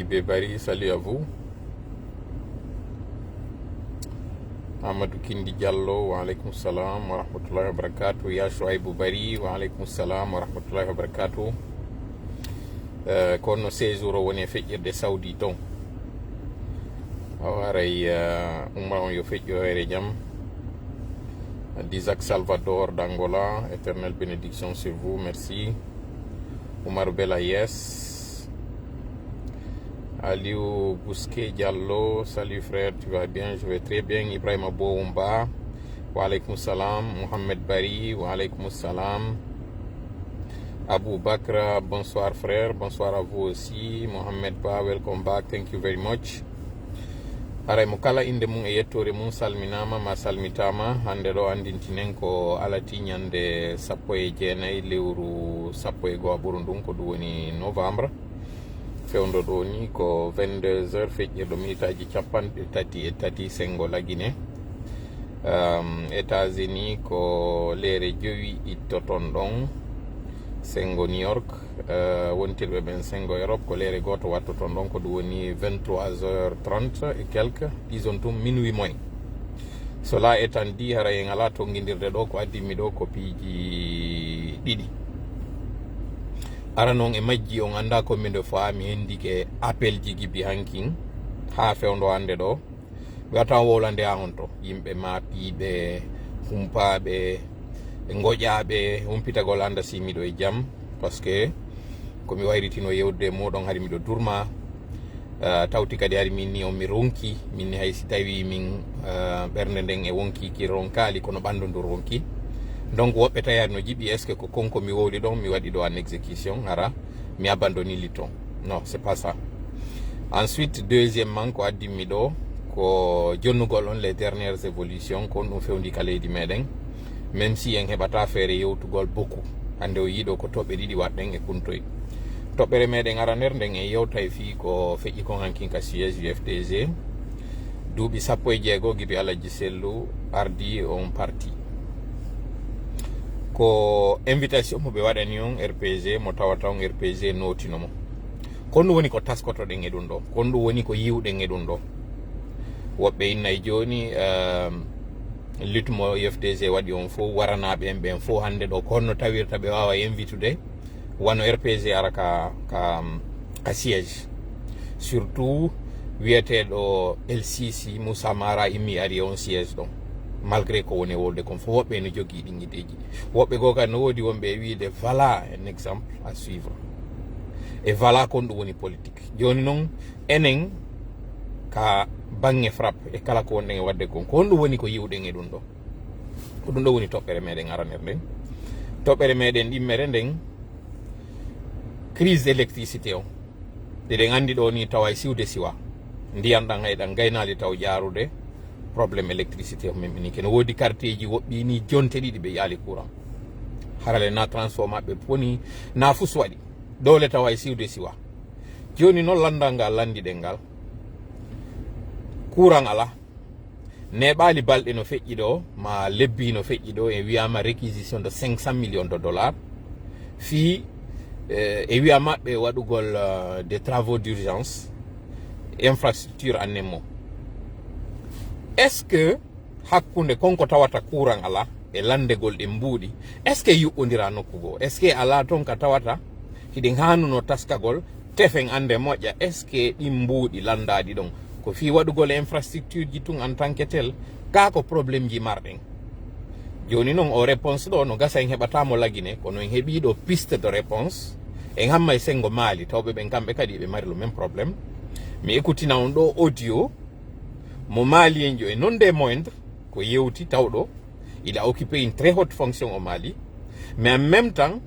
Ibebari, salut à vous. Amadou Kindi Diallo, wa alaykum salam wa rahmatullahi wa barakatuh. Ya Shuaibou Bari, wa alaykum salam wa rahmatullahi wa barakatuh. Kono 16 jours woni feƴƴirde Saudi ton. Awaray umma on yo feƴƴoyre jam. D'Isaac Salvador d'Angola, éternelle bénédiction sur vous, merci. Omar Belayes. Aliou Bousquet Diallo, salut frère, tu vas bien? Je vais très bien. Ibrahim Aboumba, wa alaykoum salam. Mohamed Bari, wa alaykoum salam. Abou Bakra, bonsoir frère, bonsoir à vous aussi. Mohamed Ba, welcome back, thank you very much. Aray mo kala inde mum e yettore mum salminama ma salmitama. Hande ɗo andintinen ko alati ñande 19 lewru 11 ɓurundum ko ɗum woni novembre. Fewndo ɗo ni ko 22h feƴƴirɗo minutaji 33 sengo lagine. États-Unis ko leere 9 ittoton ɗon sengo New York. Wontirɓe ɓen sengo Europe ko leere goto wattoton ɗon ko ɗum woni 23h30 et quelque, disons tum minuit moins. Cela étant dit, hara en ala tonguidirde ɗo ko addimi ɗo ko piiji ɗiɗi. Ara non e majji on anda combien de fois mi hendike appel ji gibi hankin ha fewndo hande ɗo gata wolande ha on to yimɓe maapiɓe humpaɓe goƴaɓe humpitagol anda si miɗo e jaam parce que komi wayritino yewde moɗon hari miɗo durma tawti kadi hari min ni on mi ronki min ni hay si tawi min ɓernde nden e wonki ki ronkali kono ɓandu ndu ronki. Donc woɓɓe tayari no jiɓi est ce que ko konko mi wowli ɗon mi waɗi ɗo en exécution hara mi abandoni liton. Non, c'est pas ça. Ensuite deuxièmement ko addimi ɗo ko jonnugol on les dernières évolutions kon ɗum fewndi ka leydi meɗen, même si en heɓata feere yewtugol beaucoup. Hande o yiɗo ko toɓɓe ɗiɗi waɗɗen e kuntoy toɓɓere meɗen ara nder nden en yewta e fii ko feƴƴi kon hankin ka siége UFDG duuɓi 16 gibi Alaji Sellu ardi on parti ko invitation mo ɓe waɗani on RPG mo tawata on RPG notinomo kon ɗum woni ko taskotoɗen e ɗum ɗo, kon ɗum woni ko yiwɗen e ɗum ɗo. Woɓɓe innayi joni lutte mo UFDG waɗi on fof waranaɓe en ɓen fof hande ɗo ko honno tawirta ɓe wawa invitude wano RPG ara ka siége, surtout wiyeteɗo LCC Moussa Mara immi ari on siége ɗon malgré ko woni wolde kon fof. Woɓɓe no jogui ɗin ideji, woɓɓe goo kadi no woodi wonɓe wiide voilà un exemple à suivre et voilà kon ɗum woni politique. Joni noon enen ka bange frappe e kala ko wonɗen e wadde kon ko honɗum woni ko yiwɗen e ɗum ɗo, ko ɗum ɗo woni toɓɓere meɗen araner nden. Toɓɓere meɗen ɗimmere nden crise électricité o ɗeɗen andi ɗo ni tawa e siwde siwa ndiyam ɗan hayɗan gaynali taw ƴarude probléme électricité o min mini kene woodi quartier ji woɓɓi ni jonte ɗiɗi ɓe yaali courant harale na transformat ɓe poni na fus waɗi dole tawa e siwde siwa. Joni noon landal ngal landiɗen ngal courant ala neɓali balɗe no feƴƴi ɗo ma lebbi no feƴƴi ɗo e wiyama réquisition de 500 millions de dollars fi e wiyama ɓe waɗugol des travaux d'urgence infrastructure annemo. Est ce que hakkunde konko tawata courant ala e landegol ɗen mbuuɗi est ce que yuɓɓodira nokkugo, est ce que ala ton ka tawata hiɗen hanuno taskagol tefen ande moƴƴa est ce que ɗin mbuuɗi landaɗi ɗon ko fi waɗugol infrastructure ji tun en tant que tel ka ko probléme ji marɗen. Joni noon o réponse ɗo no gasa en heɓatamo lagine kono en heeɓi ɗo piste de réponse en hamma e sengo maali tawɓe ɓen kamɓe kadi ɓe mari le même problème. Mi écoutina on ɗo audio mo Mali en jo e non des moindres ko yewti tawɗo il a occupé une très haute fonction au Mali, mais en même temps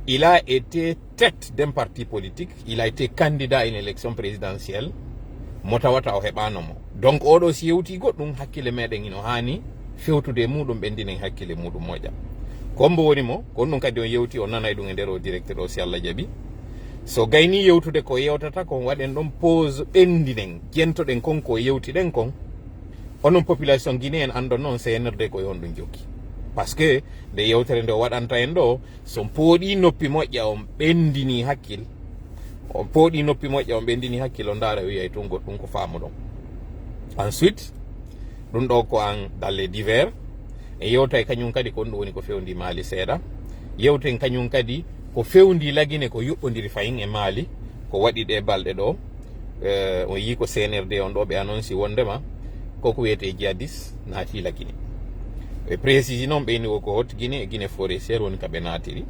il a été tête d'un parti politique, il a été candidat à une élection présidentielle mo tawata o heɓanomo. Donc oɗo si yewti goɗɗum hakkille meɗen ino hani fewtude e muɗum ɓendinen hakkille muɗum moƴƴa. Kombo woni mo kon ɗum kadi on yewti o nanay ɗum e nder o directeur o si Allah jaaɓi. So gayni yewtude ko yewtata kon waɗen ɗon pause ɓendinen jentoɗen kon ko yewtiɗen kon onon population guinéen andon noon CNRD ko yon ɗum jokki. Par ce que nde yewtere nde o waɗanta en ɗo son pooɗi noppi moƴƴa on ɓendini hakkil on pooɗi noppi moƴƴa on ɓendini hakkilo ndaara wiya to goɗɗum ko faamu ɗon. Ensuite ɗum ɗo ko an dans les divers e yewta kañum kadi ko ɗum woni ko fewndi maali seeɗa. Yewten kañum kadi ko fewndi lagine ko yuɓɓodiri fayin e maali ko waɗi ɗe balɗe ɗo. On yi ko CNRD on ɗo ɓe annonci wondema koko wiyete jihadis naati lagine. ɓe précise noon ɓeyni ko hot Guinée e Guinée forestiére woni kaɓe naatiri.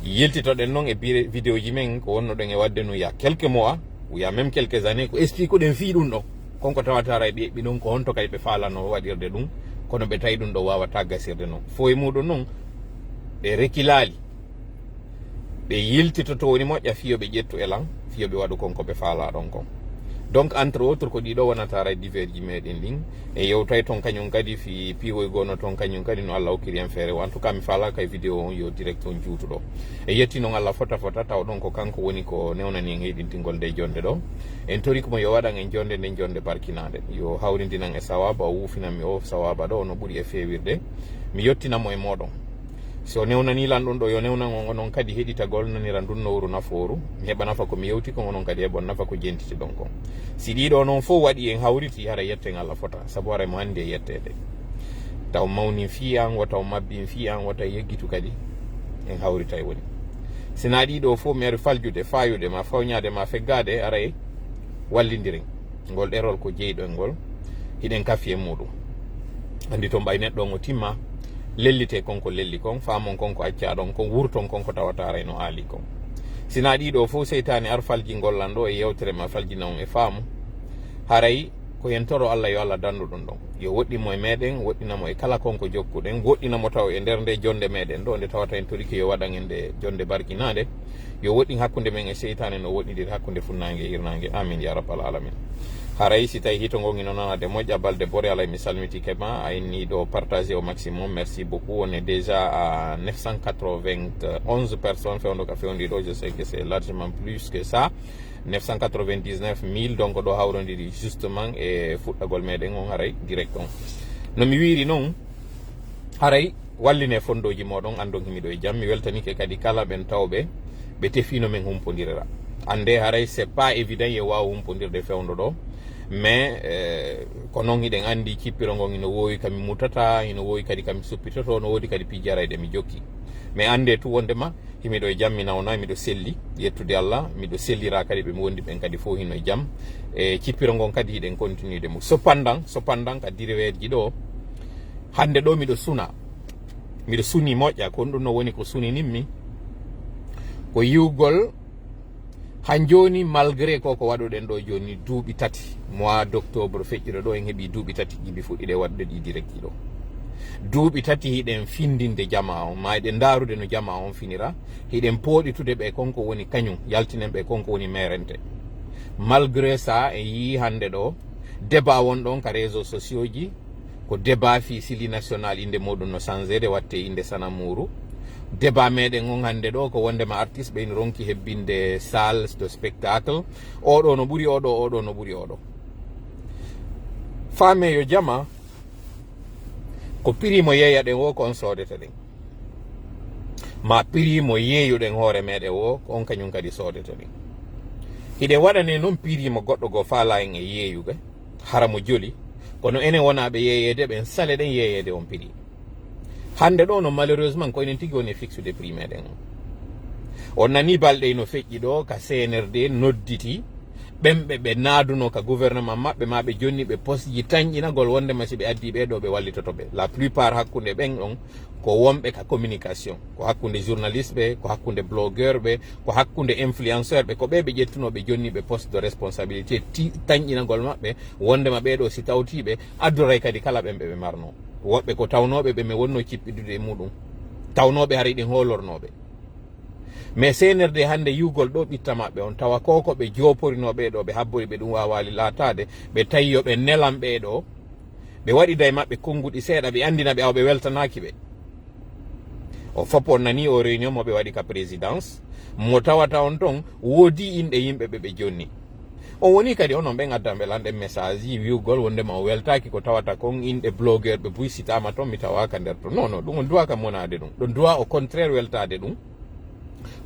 Yiltitoɗen noon e vidéo ji men ko wonno ɗen e wadde no ya quelques mois ou ya même quelques années ko explique ɗen fii ɗum ɗo konko tawatara e ɓeɓɓi ɗum ko honto kadi ɓe faalano waɗirde ɗum kono ɓe tawi ɗum ɗo wawata gasirde noon fo e muɗum noon ɓe rekilaali ɓe yiltitoto woni moƴƴa fiyo ɓe ƴettu elan fiyo ɓe waɗu konko ɓe faala ɗon kon. Donc entre autres ko ɗiɗo wonatara e divers ji meɗen ɗin e yewtay toon kañum kadi fi piiwoy gono toon kañum kadi no Allah hokkiri en feere en tout cas mi faala kay vidéo on yo direct on juutuɗo e yetti noon Allah fota taw ɗon ko kanko woni ko newnani en heɗintingol nde jonde ɗo en tori komo yo waɗan en jonde nden jonde barkinade yo hawrindinan e sawaba o wuufinanmi o sawaba ɗo no ɓuuri e fewirde mi yettinamo e moɗon so newnanilan ɗum ɗo yo newnan on onon kadi heɗitagol nanira ndun nowru naforu mi heɓa nafa komi yewti ko onon kadi heɓon nafa ko jentiti ɗon kon si ɗiɗo noon fof waɗi en hawriti hara yetten Allah fota sabu hara mo handi e yettede taw mawni fi an wataw mabbin fi an wata yeggitu kadi en hawrita e woni sina ɗiɗo fof mi ari faljude fayude ma fawñade ma feggade ara e wallidiren ngol ɗerol ko jeyɗo ngol hiɗen kafi e muɗum andi to mbay neɗɗo o timma lellite konko lelli kon faamon konko accaɗon kon wurton konko tawatara no aali kon sina ɗiɗo fof seytani ar falji gollan ɗo e yewtere ma faljina on e faamu haray ko yen toro Allah yo Allah dandu ɗum ɗon yo woɗɗimo e meɗen woɗɗinamo e kala konko jokkuɗen woɗɗinamo taw e nder nde jonde meɗen ɗo nde tawata en toriki yo waɗan en nde jonde barkinade yo woɗɗin hakkude men e seytane no woɗɗidir hakkude funnangue e irnangue amin ya rabbal alamin haray si tawi hito gongi no nanade moƴƴa balde bore alay mi salmitike ma a inni ɗo partagé au maximum merci beaucoup on est déjà à 991 personnes fewndo ka fewndi ɗo je sais que c'est largement plus que ça 999 000 donc ɗo hawrodiri justement e fuɗɗagol meɗen on haray direct on no mi wiri noon haray walline fondoji moɗon andon himiɗo e jaam mi weltanike kadi kala ɓen tawɓe ɓe tefino men humpodirira ande haray c'est pas évident ye wawa humpodirde fewndo ɗo mais ko noon hiɗen andi cippiro ngon ino wowi kami mutata ino wowi kadi kami suppitoto no wodi kadi pijjarayde mi jokki mais ande tu wondema himiɗo e jaam mi nawna miɗo selli yettude Allah miɗo sellira kadi ɓe wondi ɓen kadi fof hino e jaam e cippiro ngon kadi hiɗen continude mo cependant ka direweji ɗo hande ɗo miɗo suni moƴƴa ko ɗum no woni ko suninimmi ko yiwgol han joni malgré koko waɗuɗen ɗo joni duuɓi tati mois d'octobre feƴƴiɗo ɗo en heeɓi duuɓi tati jibi fuɗɗiɗe waɗde ɗi direct ɗo duuɓi tati hiɗen findinde jama on ma eɗen darude no jama on finira hiɗen pooɗitude ɓe konko woni kañum yaltinen ɓe konko woni merente malgré ça en yi hande ɗo débat won ɗon ka réseaux sociaux ji ko débat fi sili national inde moɗum no changede watte inde Sanamourou débat meɗen on hande ɗo ko wondema artiste ɓe ronki hebbinde salle de spectacle oɗo no ɓuuri oɗo no ɓuuri oɗo faame yo jama ko prix mo yeeyaɗen o ko on sodete ɗen ma prix mo yeeyuɗen hoore meɗen o on kañum kadi sodete ɗen hiɗen waɗane noon prix mo goɗɗo go faala en e yeeyuga hara mo joli kono enen wonaɓe yeeyede ɓen sale ɗen yeeyede on prix hande ɗo no malheureusement ko enen tigui woni fixude prix meɗen on nani balɗe no feƴƴi ɗo ka CNRD nodditi ɓemɓe ɓe naaduno ka gouvernement maɓɓe ma ɓe jonni ɓe poste ji tañƴinagol wondema si ɓe addi ɓeɗo ɓe wallitotoɓe la plupart hakkude ɓen ɗon ko wonɓe ka communication ko hakkude journaliste ɓe ko hakkude blogueur ɓe ko hakkude influenceur ɓe ko ɓe ɓe ƴettunoɓe jonni ɓe poste de responsabilité tañƴinagol maɓɓe wondema ɓeɗo si tawtiɓe addoray kadi kala ɓen ɓe marno woɓɓe ko tawnoɓe ɓe mi wonno cippidude e muɗum tawnoɓe haara ɗin holornoɓe mais CNRD hande yugol ɗo ɓitta maɓɓe on tawa koko ɓe joporino ɓeɗo ɓe habbori ɓe ɗum wawali latade ɓe tawi yoɓe nelan ɓeɗo ɓe waɗida e maɓɓe konguɗi seeɗa ɓe andina ɓe awɓe weltanaki ɓe o fop on nani o réunion mo ɓe waɗi ka présidence mo tawata on ton woodi inɗe yimɓe ɓe jonni on woni kadi onon ɓen addanɓe lanɗen message ji wiwgol wondema o weltaki ko tawata kon inɗe blogueur ɓe buysitama toon mi tawaka nder to non ɗum on duwa kam wonade ɗum ɗon duwa au contraire weltade ɗum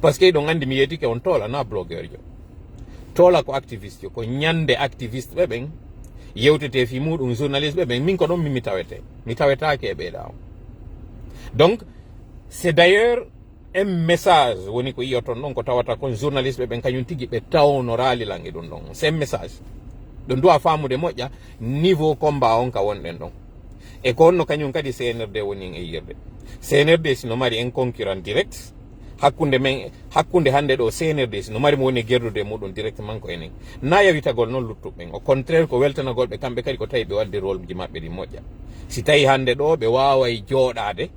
par ce que ɗon andi mi yetike on tolana blogueur jo tola ko activiste ko nyande activiste ɓe ɓen yewtete fi muɗum journaliste ɓe ɓen min ko ɗon mi tawetake e ɓeeɗa o. Donc c'est d'ailleurs un message woni ko yiyoton ɗon ko tawata kon journaliste ɓe ɓen kañum tigi ɓe tawnorali langue ɗum ɗon, c'est un message ɗo duwa famude moƴƴa niveau combat on ka wonɗen ɗon. E ko onno kañum kadi CNRD woni en e yirde. CNRD sino mari en concurrent direct hakkunde hande ɗo CNRD sino mari mo woni gerdude muɗum directement ko enen na yawitagol noon luttuɓen, au contraire ko weltanagol ɓe kamɓe kadi ko tawi ɓe wadde rôle ji maɓɓe ɗi moƴƴa. Si tawi hande ɗo ɓe waway jooɗade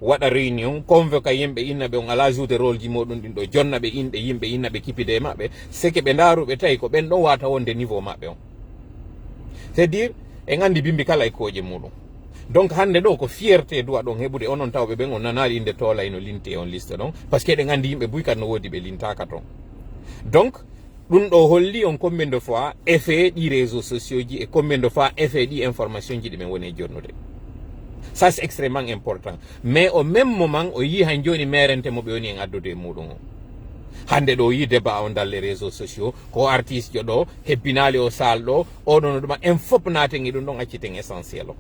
waɗa réunion convoque yimɓe inna ɓe on ala joude rôle ji muɗum ɗin ɗo jonna ɓe inɗe yimɓe inna ɓe kipide e maɓɓe seke ɓe ndaruɓe tawi ko ɓen ɗon wata wonde niveau maɓɓe on. c'est à dire en andi bimbi kala e koje muɗum. Donc hande ɗo ko fierté duwa ɗon heɓude onon tawɓe ɓen on nanali inde toola eno linte e on liste ɗon par ce que eɗen andi yimɓe buykat no woodi ɓe lintaka ton. Donc ɗum ɗo holli on combien de fois effet ɗi réseaux sociaux ji et combien de fois effet ɗi information ji ɗi men woni e jonnude. Ça c'est extrêmement important. Mais au même moment o yi han joni merente mo ɓe woni en addude e muɗum o. Hande ɗo yi débat on dans les réseaux sociaux ko artiste jo ɗo hebbinali o sal ɗo oɗon ɗuma en fop naten e ɗum ɗon acciten essentiel o.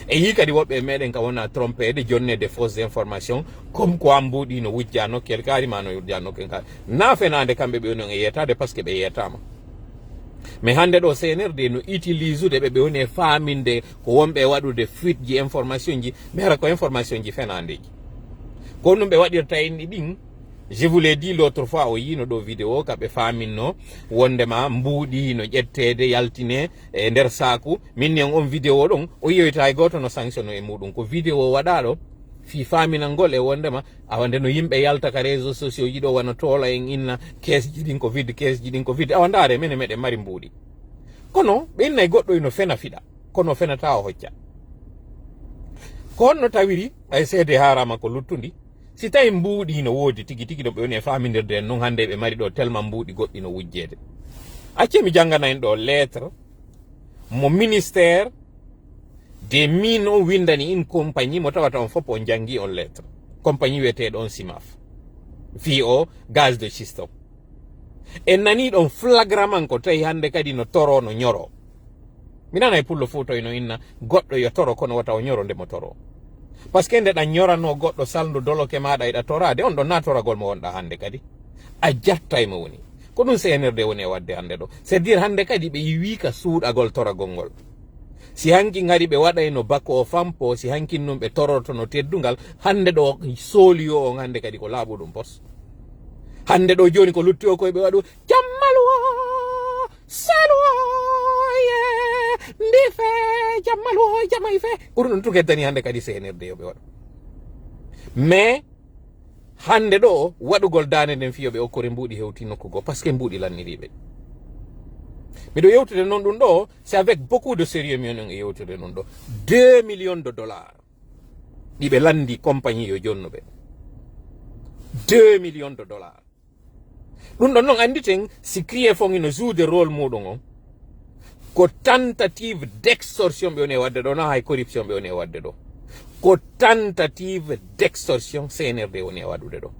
E yi kadi woɓɓe meɗen ka wona trompede jonnede fausse information comme quoi mbuɗi no wujja nokkel karima no wujja nokkel kari na fenade kamɓe ɓe woni e yetade par ce que ɓe yetama. Mais hande ɗo CNRD no utilise ude ɓe woni e faminde ko wonɓe waɗude fuite ji information ji mais hara ko information ji fenandeji ko ɗum ɓe waɗirta en ɗin. Je vous l'ai dit l'autre fois o yino ɗo vidéo kaɓe faminno wondema mbuuɗi no ƴettede yaltine e nder saku minni on vidéo ɗon o yiyoyta e goto no sanction e muɗum ko vidéo waɗaɗo fi faminalngol e wondema awande no yimɓe yalta ka réseaux sociaux ji ɗo wana toola en inna keesji ɗin ko vide keesji ɗin ko vide awa ndaare mene meɗen mari mbuuɗi kono ɓe inna e goɗɗo ino fena fiɗa kono fenata o hocca ko honno tawiri ay seede harama ko luttundi. Si tawi mbuuɗi no woodi tigi tigi ɗo ɓe woni e famindirde en noon hande ɓe mari ɗo tellement mbuuɗi goɗɗi no wujjede. Acce mi janggana en ɗo lettre mo ministère des mines o windani in compagnie mo tawata on fof on jangi on lettre compagnie wiyeteɗo on SIMAF fi o gaz de schiste en nani ɗon flagramment ko tawi hande kadi no toro no ñoro mi nana e pullo fo toy no inna goɗɗo yo toro kono wata o ñoro nde mo toro par ce que nde ɗa ñorano goɗɗo saldu doloke maɗa eɗa torade on ɗo natoragol mo wonɗa hande kadi a jatta e mo woni ko ɗum CNRD woni e wadde hande ɗo c'est dire hande kadi ɓe yiwi ka suuɗagol toragol ngol si hanki ngari ɓe waɗayno bakko o fampo si hankin num ɓe toroto no teddugal hande ɗo sooliyo on hande kadi ko laaɓuɗum pos hande ɗo joni ko lutti o koye ɓe waɗu jammaluo saluo ndife jammaluo jamay fe ɓuri ɗum tukeddani hande kadi CNRD yoɓe waɗa mais hande ɗo waɗugol dande nden fiyoɓe okkore mbuuɗi hewti nokkugo par ce que mbuuɗi lanniriɓe miɗo yewtude noon ɗum ɗo c'est avec beaucoup de sérieux mi onon e yewtude noon ɗo 2 millions de dollars ɗiɓe landi compagnie yo jonnuɓe 2 millions de dollars ɗum ɗon noon anditen si crié fon ino joude rôle muɗum on ko tentative d'extorsion ɓe woni e wadde ɗo na hay corruption ɓe woni e wadde ɗo ko tentative d'extorsion CNRD woni e waɗude ɗo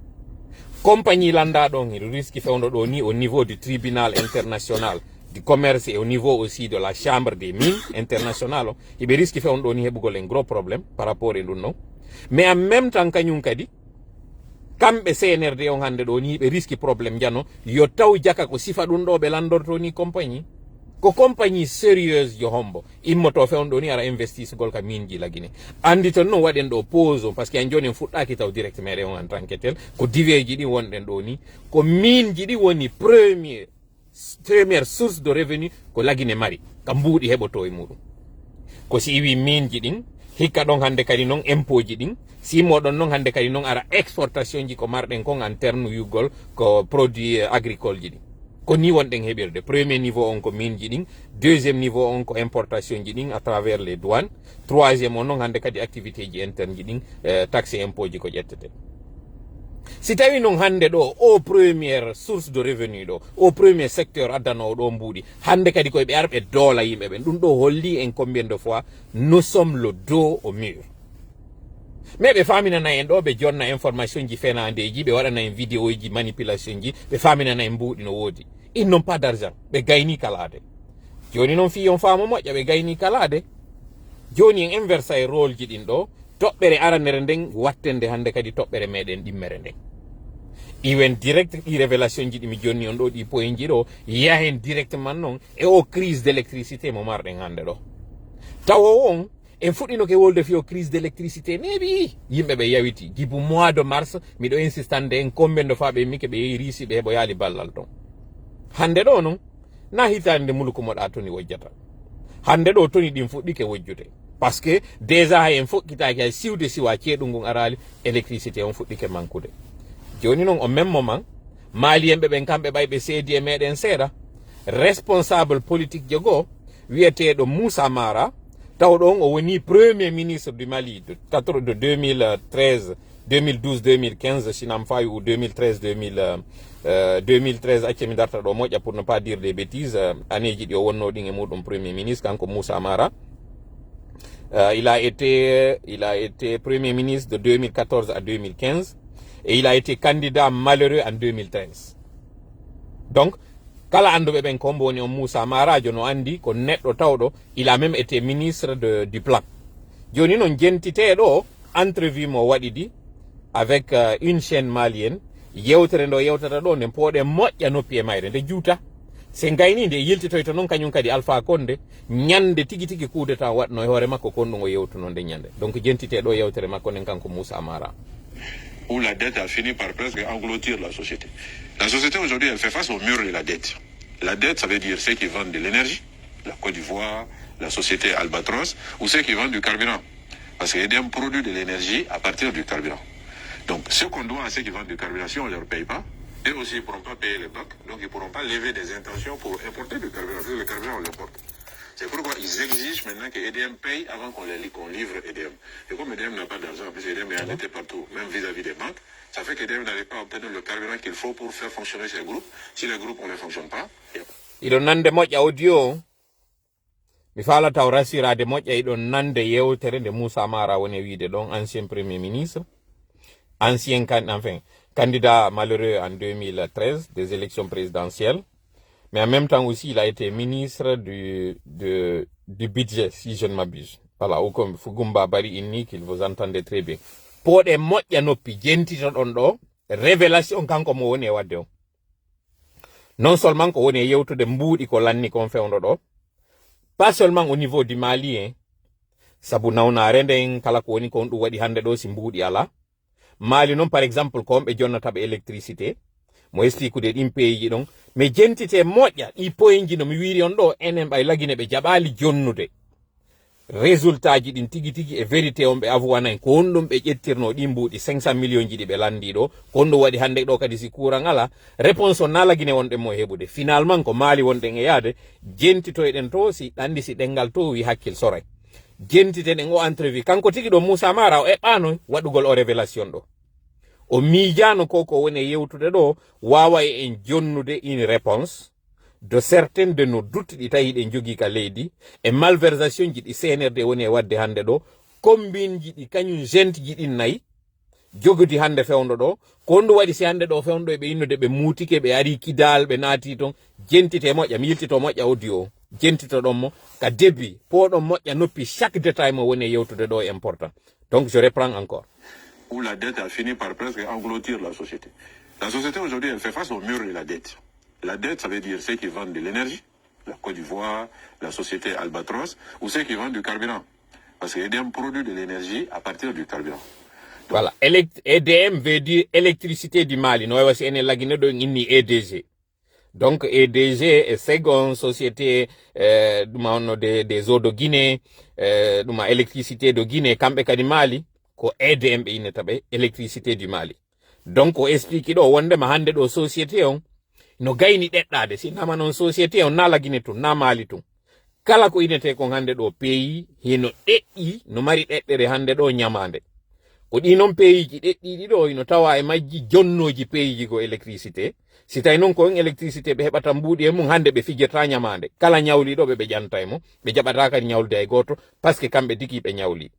compagnie landaɗon hiɗo risque fewno ɗo ni au niveau du tribunal international du commerce et au niveau aussi de la chambre des mines international o hiɓe risque fewno ɗo ni heɓugol en gros probléme par rapport e ɗum non mais en même temps kañum kadi kamɓe CNRD on hande ɗo ni ɓe risque probléme jano yo taw jaka ko sifa ɗum ɗo ɓe landorto ni compagnie ko compagnie sérieuse yo hombo immoto fewn ɗo ni ara investisgol ka min ji lagine andi ton noon waɗen ɗo pause par ce que en joni en fuɗɗaki taw direct meɗen on en tant que tel ko diveji ɗi wonɗen ɗo ni ko min ji ɗi woni première source de revenu ko lagine mari ka mbuuɗi heɓoto e muɗum ko si iwi min ji ɗin hikka ɗon hande kadi noon impôt ji ɗin simoɗon noon hande kadi noon ara exportation ji ko marɗen kon en terme yugol ko produit agricole ji ɗin ko ni wonɗen heɓirde premier niveau on ko min ji ɗin deuxième niveau on ko importation ji ɗin à travers les douanes troisième on noon hande kadi activité ji interne ji ɗin taxe impôt ji ko ƴettete si tawi noon hande ɗo au première source de revenu ɗo au premier secteur addanowo ɗo mbuuɗi hande kadi koye ɓe arɓe doola yimɓe ɓen ɗum ɗo holli en combien de fois nous sommes le dos au mur mais ɓe faminana en ɗo ɓe jonna information ji fenandeji ɓe waɗana en vidéo ji manipulation ji ɓe faminana en mbuuɗi no woodi ils n'ont pas d'argent ɓe gayni kalade joni noon fi on faamo moƴƴa ɓe gayni kalade joni en inversa e rôle ji ɗin ɗo toɓɓere aranere nden wattende hande kadi toɓɓere meɗen ɗimmere nden iwen direct ɗi révélation ji ɗimi jonni on ɗo ɗi point ji ɗo yahen directement noon e o crise d' électricité mo marɗen hande ɗo tawo on en fuɗɗinoke wolde fi o crise d' électricité neeɓi yimɓe ɓe yawiti jibu mois de mars miɗo insistande en kombendo fa ɓe mike ɓe yehi riisi ɓe heɓo yaali ballal ton hande ɗo noon na hitande nde mulko moɗa toni wojjata hande ɗo toni ɗin fuɗɗike wojjude par ce que déjà hay en fokkitaki hay siwde siwa ceeɗu ngun arali électricité on fuɗɗike mankude joni noon o même moment maliyenɓe ɓen kamɓe ɓay ɓe seedi e meɗen seeɗa responsable politique jogo wiyeteɗo Moussa Mara taw ɗon o woni premier ministre du Mali de 2013 2012 2015 sinam fawi ou 2013 2013 accemi darta ɗo moƴƴa pour ne pas dire des bêtises anneji ɗi o wonno ɗin e muɗum premier ministre kanko Moussa Mara. Il a été premier ministre de 2014 à 2015 et il a été candidat malheureux en 2013. Donc, kala anduɓe ɓen ko mboni on Moussa Marajo no andi ko neɗɗo tawɗo il a même été ministre du plan. Joni non jentiteɗo entrevue mo waɗi di avec une chaîne malienne yewtere ndo yewtata ɗo nde pooɗe moƴƴa noppi e mayre nde juuta se gayni nde yiltitoyto noon kañum kadi Alpha Condé ñande tigi tigi kuudeta waɗno e hoore makko kon ɗum o yewtuno nde ñande donc jentiteɗo yewtere makko nden kanko Moussa Mara. Où la dette a fini par presque engloutir la société. La société aujourd'hui, elle fait face au mur de la dette. La dette, ça veut dire ceux qui vendent de l'énergie, la Côte d'Ivoire, la société Albatros, ou ceux qui vendent du carburant. Parce qu'il y a un produit de l'énergie à partir du carburant. Donc, ce qu'on doit à ceux qui vendent du carburant, si on ne leur paye pas, eux aussi, ils ne pourront pas payer les banques, donc ils ne pourront pas lever des intentions pour importer du carburant. Parce que le carburant, on l'importe. C'est pourquoi ils exigent maintenant que EDM paye avant qu'on livre EDM. Et comme EDM n'a pas d'argent, parce que EDM est endetté partout, même vis-à-vis des banques, ça fait qu'EDM n'arrive pas à obtenir le carburant qu'il faut pour faire fonctionner ces groupes. Si les groupes ne fonctionnent pas, iɗon nande moƴƴa audio mi faala taw rasirade moƴƴa iɗon nande yewtere nde Moussa Mara woni wiide ɗon ancien premier ministre ancien candidat malheureux en 2013 des élections présidentielles. Mais en même temps aussi, il a été ministre du budget, si je ne m'abuse. Voilà, ou comme Fugumba Bari Inni, qu'il vous entendez très bien. Pour des moƴƴa noppi jentito ɗon ɗo, révélation kanko mo woni e wadde o. Non seulement ko woni e yewtude mbuuɗi ko lanni kon fewndo ɗo, pas seulement au niveau du Mali, hein, sabu nawnare nden kala ko woni kon ɗum waɗi hande ɗo si mbuuɗi ala. Mali non par exemple ko ɓe jonnata ɓe électricité, mo estikude ɗin peeji ɗon mais jentite moƴƴa ɗi poyinji no mi wiri on ɗo enen ɓay lagine ɓe jaɓali jonnude résultat ji ɗin tigi tigi e vérité on ɓe avouanayi ko on ɗum ɓe ƴettirno ɗi mbuuɗi 500 millions ji ɗi ɓe landi ɗo ko on ɗum waɗi hande ɗo kadi si courant ala réponse on na lagine wonɗen mo heɓude finalement ko maali wonɗen e yaade jentitoyɗen to si ɗandi si ɗengal to wi hakkil soray jentiten en o entrevue kanko tigi ɗo Moussa Mara o eɓɓano waɗugol o révélation ɗo o miijano ko woni e yewtude ɗo wawa en jonnude une réponse de certaines de nos doutes ɗi tawi ɗen jogii ka leydi e malversation ji ɗi CNRD woni e wadde hande ɗo combine ji ɗi kañum gente ji ɗin nayi jogodi hande fewndo ɗo ko ndu waɗi si hande ɗo fewndo ɓe innude ɓe muutike ɓe ari kidal ɓe naati ton jentite moƴƴa mi yiltito moƴƴa audio o jentito ɗon mo ka début poɗon moƴƴa noppi chaque détail mo woni e yewtude ɗo important donc je reprends encore. Où la dette a fini par presque engloutir la société. La société aujourd'hui, elle fait face au mur de la dette. La dette, ça veut dire ceux qui vendent de l'énergie, la Côte d'Ivoire, la société Albatros, ou ceux qui vendent du carburant. Parce qu'il y a un produit de l'énergie à partir du carburant. Donc, voilà, EDM veut dire électricité du Mali. Nous avons une EDG. Donc EDG est seconde société des eaux de Guinée, électricité de Guinée, kamɓe kadi Mali. Ko EDM ɓe innata ɓe électricité du Mali donc o explique ɗo wondema hande ɗo société on no gayni ɗeɗɗade sinama noon société on na lagine tun na Mali tun kala ko innete kon hande ɗo pays hino ɗeɗɗi no mari ɗeɗɗere hande ɗo ñamande ko ɗi noon payiji ɗeɗɗiɗi ɗo ino tawa e majji jonnoji payiji ko électricité si tawi noon ko on électricité ɓe heɓata mbuuɗi e mum hande ɓe fijirta ñamande kala ñawliɗo ɓe ƴanta e mo ɓe jaɓata kadi ñawlude e goto par ce que kamɓe tigi ɓe ñawli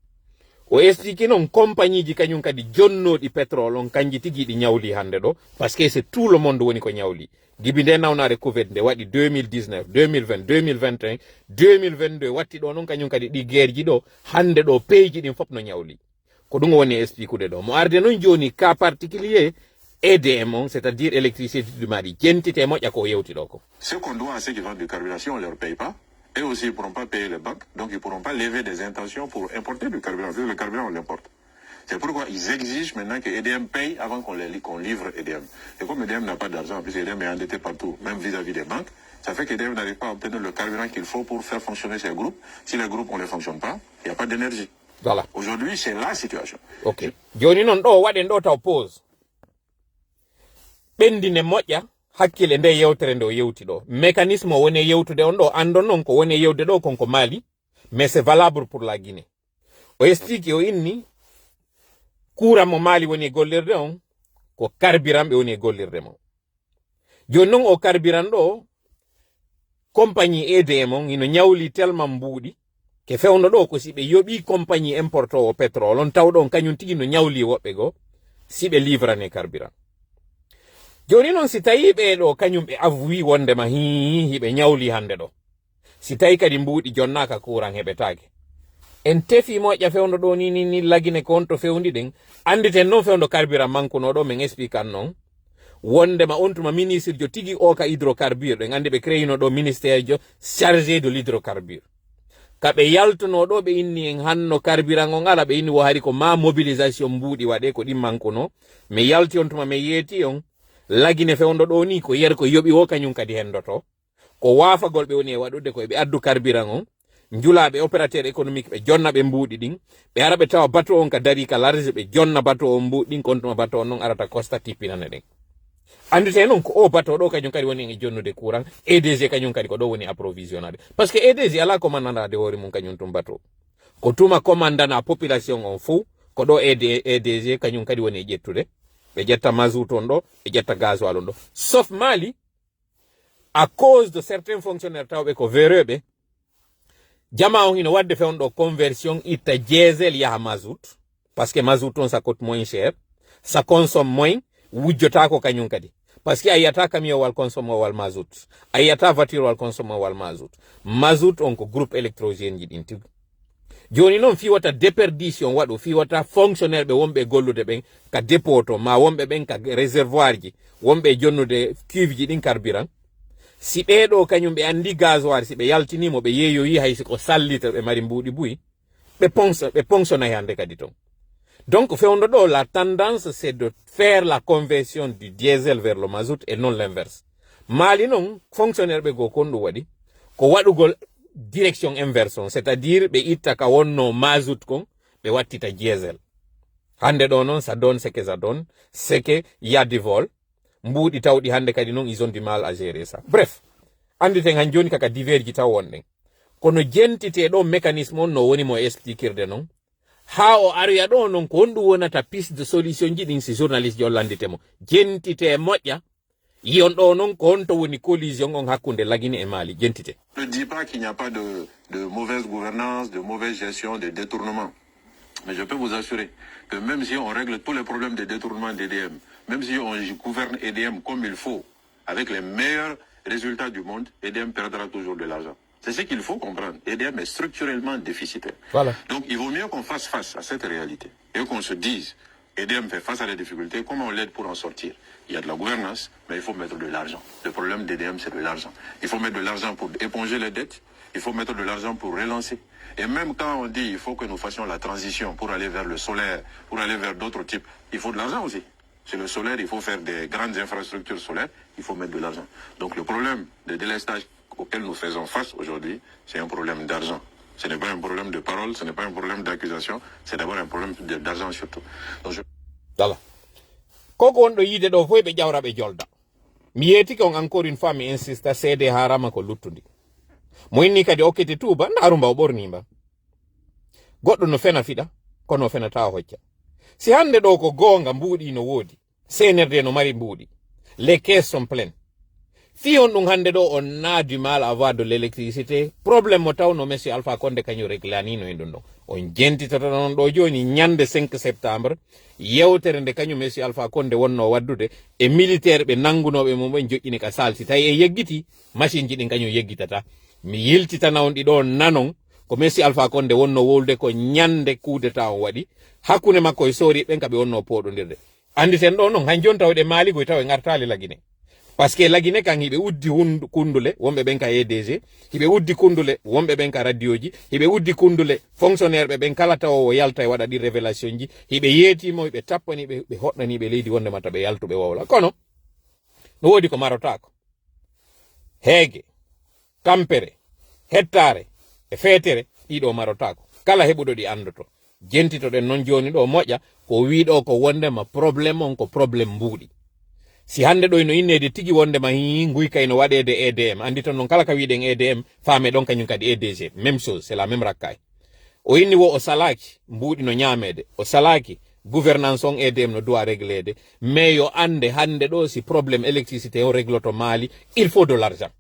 o explique non compagnie ji kanyum kadi jonnoɗi pétrole on kanji tigi ɗi ñawli hande ɗo parce que c'est tout le monde woni ko ñawli dibi nde nawnare covid nde waɗi 2019 2020 2021 2022 watti ɗo non kanyum kadi ɗi guerre ji ɗo hande ɗo peyji ɗin fop no ñawli ko ɗum woni expliqueude ɗo mo arde non joni cas particulier EDM on c'est-à-dire électricité du mari jentite moƴƴa ko yewti ɗo ko ce qu'on doit à ceux qui vendent du carburant si on leur paye pas eux aussi ils ne pourront pas payer les banques, donc ils ne pourront pas lever des intentions pour importer du carburant. Le carburant, on l'importe. C'est pourquoi ils exigent maintenant que EDM paye avant qu'on livre EDM. Et comme EDM n'a pas d'argent, en plus EDM est endetté partout, même vis-à-vis des banques, ça fait qu'EDM n'arrive pas à obtenir le carburant qu'il faut pour faire fonctionner ces groupes. Si les groupes, on ne les fonctionne pas, il n'y a pas d'énergie. Voilà. Aujourd'hui, c'est la situation. Ok. Joni non ɗo waɗen ɗo taw pause. ɓendine moƴƴa hakkille nde yewtere nde o yewti ɗo mécanisme o woni yewtude on ɗo andon non ko woni yewde ɗo konko Mali mais c'est valable pour la Guinée o explique o inni courant mo Mali woni gollirde on ko carburant ɓe woni gollirde mo joni non o carburant ɗo compagnie EDM on ino ñawli tellement mbuuɗi ke fewno ɗo ko si ɓe yoɓi compagnie importo o pétrole on tawɗo on kañum tigi no ñawli woɓɓe go si ɓe livrane carburant joni non si tawi ɓeɗo kañum ɓe avwi wondema hiɓe ñawli hande ɗo si tawi kadi mbuuɗi jonnaka courant heɓetake en tefi moƴƴa fewndo ɗo ni lagine ko on to fewndi ɗen anditen noon fewndo carburant mankuno ɗo min expliquan noon wondema on tuma ministre jo tigi o ka hydrocarbure ɗen andi ɓe créino ɗo ministère jo chargé de l'hydrocarbure kaɓe yaltuno ɗo ɓe inni en hanno carburant o ngala ɓe inni wo hari ko ma mobilisation mbuuɗi waɗe ko ɗin mankuno mi yalti on tuma mi yeeti on lagine fewndo ɗo ni ko yer ko yoɓi wo kañum kadi hendoto ko waafagol ɓe woni e waɗude koye ɓe addu carburant on njulaɓe opérateur économique ɓe jonna ɓe mbuuɗi ɗin ɓe ara ɓe tawa bateau on ka dari ka large ɓe jonna bateau on mbuuɗi ɗin kontuma bateau on noon arata costa tippinane ɗen andite noon ko o bateau ɗo kañum kadi woni e jonnude courant EDG kañum kadi ko ɗo woni approvisionnade par ce que EDG ala commandandade hoore mum kañum tum bateau ko tuma commandana population on fou ko ɗo EDG kañum kadi woni e ƴettude ɓe ƴetta mazout on ɗo ɓe ƴetta gasoil on ɗo sauf Mali à cause de certains fonctionnaires tawɓe ko véreux jama on hino wadde fewndo conversion itta diesel yaha mazout parce que mazout on ça coûte moins cher ça consomme moins wujjota ko kañum kadi parce que a yiyata camion wal consomme wal mazout a yiyata voiture wal consomme wal mazout on ko groupe électrogène ji ɗin tigi joni noon fi wata déperdition waɗo fi wata fonctionnaire ɓe wonɓe gollude ɓen ka dépôt to ma wonɓe ɓen ka réservoir ji wonɓe jonnude cuve ji ɗin carburant si ɓeɗo kañum ɓe andi gasoir si ɓe yaltinimo ɓe yeeyoyi hay siko sallita ɓe mari mbuuɗi buyi ɓe ponctionna hande kadi ton donc fewndo ɗo la tendance c'est de faire la conversion du diesel vers le mazout et non l'inverse Mali noon fonctionnaire ɓe go kon ɗum waɗi ko waɗugol direction inverse on c'est-à-dire ɓe itta ka wonno mazout kon ɓe wattita diesel hande ɗo noon ça donne ce que ça donne c'est que y a du vol mbuuɗi tawɗi hande kadi noon ils ont du mal à gérer ça bref anditen han joni kaka divers ji taw wonɗen kono jentite ɗo mécanisme on no woni mo expliquirde noon ha o aroya ɗo noon ko honɗum wonata piste de solution ji ɗin si journaliste ji hollanditemo jentite moƴƴa yon ɗo noon ko honto woni collision on hakkunde Lagine e Mali jentite. Je ne dis pas qu'il n'y a pas de mauvaise gouvernance, de mauvaise gestion, de détournement. Mais je peux vous assurer que même si on règle tous les problèmes de détournement d'EDM, même si on gouverne EDM comme il faut, avec les meilleurs résultats du monde, EDM perdra toujours de l'argent. C'est ce qu'il faut comprendre. EDM est structurellement déficitaire. Voilà. Donc il vaut mieux qu'on fasse face à cette réalité et qu'on se dise, EDM fait face à des difficultés, comment on l'aide pour en sortir? Il y a de la gouvernance, mais il faut mettre de l'argent. Le problème d'EDM, c'est de l'argent. Il faut mettre de l'argent pour éponger les dettes, il faut mettre de l'argent pour relancer. Et même quand on dit il faut que nous fassions la transition pour aller vers le solaire, pour aller vers d'autres types, il faut de l'argent aussi. Sur le solaire, il faut faire des grandes infrastructures solaires, il faut mettre de l'argent. Donc le problème de délestage auquel nous faisons face aujourd'hui, c'est un problème d'argent. Ce n'est pas un problème de parole, ce n'est pas un problème d'accusation, c'est d'abord un problème d'argent surtout. Donc Voilà. Koko on ɗo yide ɗo foy ɓe ƴawra ɓe jolda mi yeetike on encore une fois mi insista seede harama ko luttundi mo inni kadi okkete tuuba ndaarumba o ɓornimba goɗɗo no fena fiɗa kono fenata hocca si hande ɗo ko goonga mbuuɗi no woodi senerde no mari mbuuɗi les caisses sont pleines fi on ɗum hande ɗo on a du mal à avoir de l'électricité probléme mo tawno monsieur Alpha Condé kañum réclanino e ɗum ɗon on jentitata non ɗo joni ñande 5 septembre yewtere nde kañum monsieur Alpha Condé wonno waddude e militaire ɓe nangunoɓe mum ɓen joƴƴini ka salsi tawi e yeggiti machine ji ɗin kañum yeggitata mi yiltitana on ɗiɗo nanon ko monsieur Alpha Condé wonno wolde ko ñande coup d'état on waɗi hakkunde makko e sori ɓen kaɓe wonno poɗodirde andi ten ɗo noon han joni tawɗe maaligoy taw e gartali lagine par ce que lagine kan hiɓe uddi kundule wonɓe ɓen ka EDG hiɓe uddi kundule wonɓe ɓen ka radio ji hiɓe uddi kundule fonctionnaire ɓe ɓen kala taw o yalta e waɗa ɗi révélation ji hiɓe yeetimo hiɓe tappani ɓe hoɗɗaniɓe leydi wonde mata ɓe yaltuɓe wowla kono no woodi ko marotako heege tampere hettare e feetere ɗiɗo marotako kala heɓuɗo ɗi andoto jentitoɗen noon joni ɗo moƴƴa ko wiɗo ko wondema probléme on ko probléme mbuuɗi si hande ɗo no innede tigi wondema hi guyka no waɗede EDM andi ton non kala ka wiɗen EDM faame ɗon kañum kadi EDG même chose c'est la même rakkay o inni wo o salaki mbuuɗi no ñamede o salaki gouvernance on EDM no doit réglede mais yo ande hande ɗo si probléme électricité o régloto Mali il faut de l'argent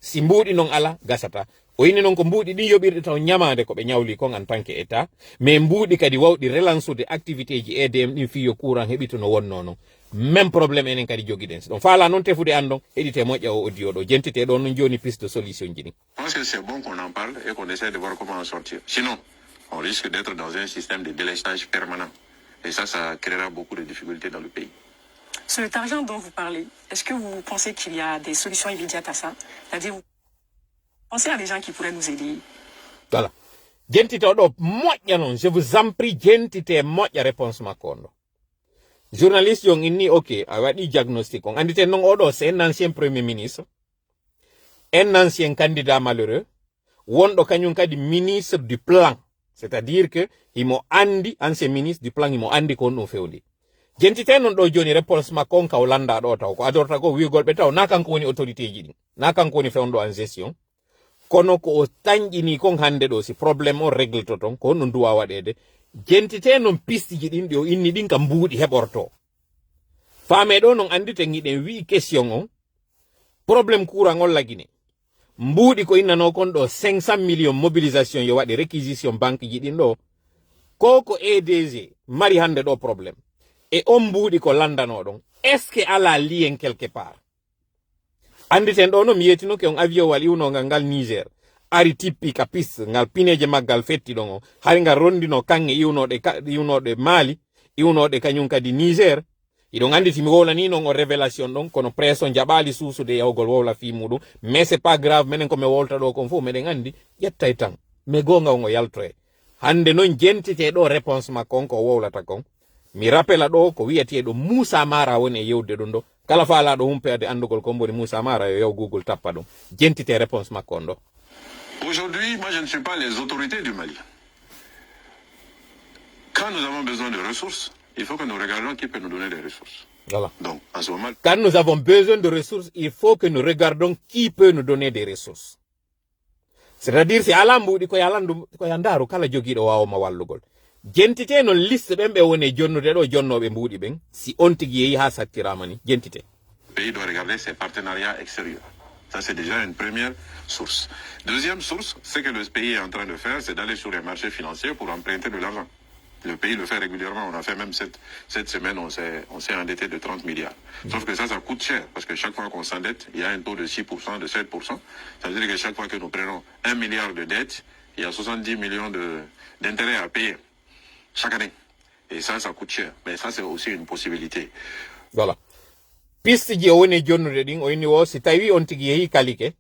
si mbuuɗi non ala gasata o inni noon ko mbuuɗi ɗin yoɓirɗe taw ñamade ko ɓe ñawli kon en tant que état mais mbuuɗi kadi wawɗi relansude activité ji EDM ɗin fiyo courant heɓito no wonno non même problème enen kadi joguiɗen ɗon faala noon tefude andon heɗite moƴƴa o audio ɗo jentite ɗon non joni piste de solution ji ɗin. Je pense que c'est bon qu'on en parle et qu'on essaie de voir comment en sortir. Sinon, on risque d'être dans un système de délestage permanent. Et ça créera beaucoup de difficultés dans le pays. Sur cet argent dont vous parlez, est-ce que vous pensez qu'il y a des solutions immédiates à ça? C'est-à-dire, vous pensez à des gens qui pourraient nous aider? Voilà. Jentite ɗo moƴƴa noon, je vous en prie, jentite moƴƴa réponse makko on ɗo. Journaliste yon inni ok, a waɗi diagnostic on. Anditen non oɗo, c'est un ancien premier ministre, un ancien candidat malheureux, wonɗo kañum kadi ministre du plan. C'est-à-dire que imo andi, ancien ministre du plan, imo andi ko ɗum fewndi. Jentite non ɗo joni réponse makko on kaw landa ɗo taw, ko adorta ko wiigolɓe taw, na kanko woni autorité ji ɗin, na kanko woni fewnɗo en gestion. Kono ko o tañƴini kon hande ɗo si probléme o régle to ton, ko ɗum duwa waɗede. Jentite non pistiji ɗin ɗi o inni ɗin kam mbuuɗi heɓorto faame ɗo non andite giɗen wi question on probléme courant on lagine mbuuɗi ko innano kon ɗo 500 millions mobilisation yo waɗi réquisition banque ji ɗin ɗo ko EDG mari hande ɗo probléme e on mbuuɗi ko landano ɗon est ce que ala lien quelque part anditen ɗo no mi yetino ke on avion wal iwnogal ngal Niger ari tippi ka piste ngal pineje maggal fetti ɗon o hari ngal rondino kange iwnoɗe Mali iwnoɗe kañum kadi Niger iɗon andi timi wowlani noon o révélation ɗon kono presse on jaɓali suusude yawgol wowla fi muɗum mais c'est pas grave minen komi wolta ɗo kon fof meɗen andi ƴettay tan mais gonga on o yaltoye hande noon jentite ɗo réponse makko on ko wowlata kon mi rappela ɗo ko wiyeteɗo Moussa Mara woni e yewde ɗum ɗo kala faalaɗo humpede andugol ko mboni Moussa Mara yo yaw Google tappa ɗum jentite réponse makko on ɗo. Aujourd'hui, moi je ne suis pas les autorités du Mali. Quand nous avons besoin de ressources, il faut que nous regardions qui peut nous donner des ressources. Voilà. Donc, en ce moment... Quand nous avons besoin de ressources, il faut que nous regardons qui peut nous donner des ressources. C'est-à-dire, si alambuɗi ko yandaru kala jogiɗo wawoma wallugol. Jentite non liste ɓen ɓe woni jonnude ɗo jonnoɓe mbuɗi ɓen, si on tigi yeehi ha sattirama ni, jentite. Le pays doit regarder ses partenariats extérieurs. Ça, c'est déjà une première source. Deuxième source, ce que le pays est en train de faire, c'est d'aller sur les marchés financiers pour emprunter de l'argent. Le pays le fait régulièrement. On a fait même cette semaine, on s'est endetté de 30 milliards. Sauf que ça coûte cher, parce que chaque fois qu'on s'endette, il y a un taux de 6%, de 7%. Ça veut dire que chaque fois que nous prenons 1 milliard de dettes, il y a 70 millions d'intérêts à payer chaque année. Et ça coûte cher. Mais ça, c'est aussi une possibilité. Voilà. Piste ji o woni jonnude ɗin o inni wo si tawi on tigi yehi kalike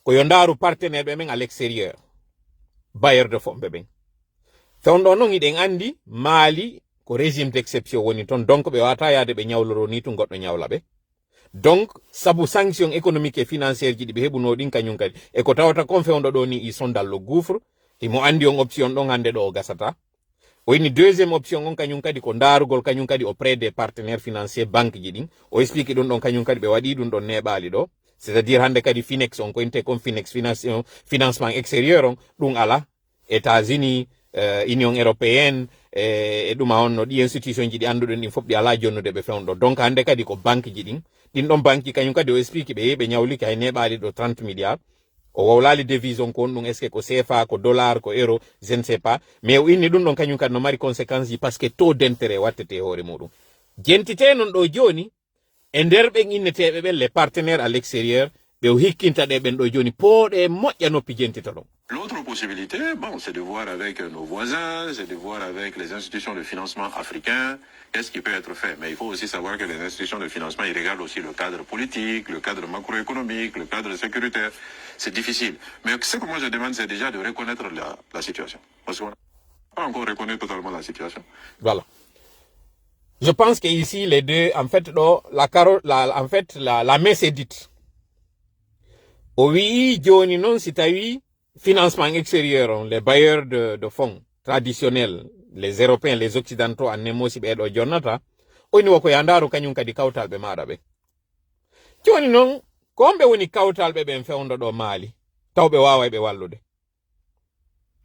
ko yo ndaaru partenaire ɓe men à l'extérieur bailleur de fonds ɓe ɓen fewndo noon iɗen andi Mali ko régime d'exception woni toon donc ɓe wata yaade ɓe ñawloro ni tun goɗɗo ñawla ɓe donc sabu sanction économique et financiére ji ɗi ɓe heɓuno ɗin kañum kadi e ko tawata kon fewndo ɗo ni ils sont dans le gouffre imo andi on option ɗon hande ɗo o gasata o inni deuxième option on kañum kadi ko ndaarugol kañum kadi auprès des partenaires financiers banque ji ɗin o explique ɗum ɗon kañum kadi ɓe waɗi ɗum ɗon neɓali ɗo c'est à dire hande kadi Finex on ko inte kon Finex financement extérieur on ɗum ala États-Unis Union européenne e ɗuma on no ɗi institution ji ɗi anduɗen ɗin fof ɗi ala jonnude ɓe fewnɗo donc hande kadi ko banque ji ɗin ɗin ɗon banque ji kañum kadi o explique ɓe yehi ɓe ñawliki hay neɓali ɗo 30 milliards o wawlali devise on kon ɗum est ce que ko CFA ko dollar ko euro je ne sais pas mais o inni ɗum ɗon kañum kadi no mari conséquence ji par ce que taux d' intérêt wattete hoore muɗum jentite non ɗo joni e nder ɓen inneteɓe ɓen les partenaires à l'extérieur ɓe o hikkinta ɗe ɓen ɗo joni pooɗe moƴƴa noppi jentita ɗon. L'autre possibilité, bon, c'est de voir avec nos voisins, c'est de voir avec les institutions de financement africains, qu'est-ce qui peut être fait. Mais il faut aussi savoir que les institutions de financement, ils regardent aussi le cadre politique, le cadre macroéconomique, le cadre sécuritaire. C'est difficile. Mais ce que moi je demande, c'est déjà de reconnaître la situation. Parce qu'on n'a pas encore reconnu totalement la situation. Voilà. Je pense qu'ici, les deux, en fait, la messe est dite. Oui, Johnny, non, si t'as eu financement extérieur, les bailleurs de fonds traditionnels, les Européens, les Occidentaux, en nemo si bedo jonata, oni wako yandaru kanyum kadi kautal be marabe. Johnny non, kombe woni kautal be ben fewndo do Mali, tawbe wawa be wallude.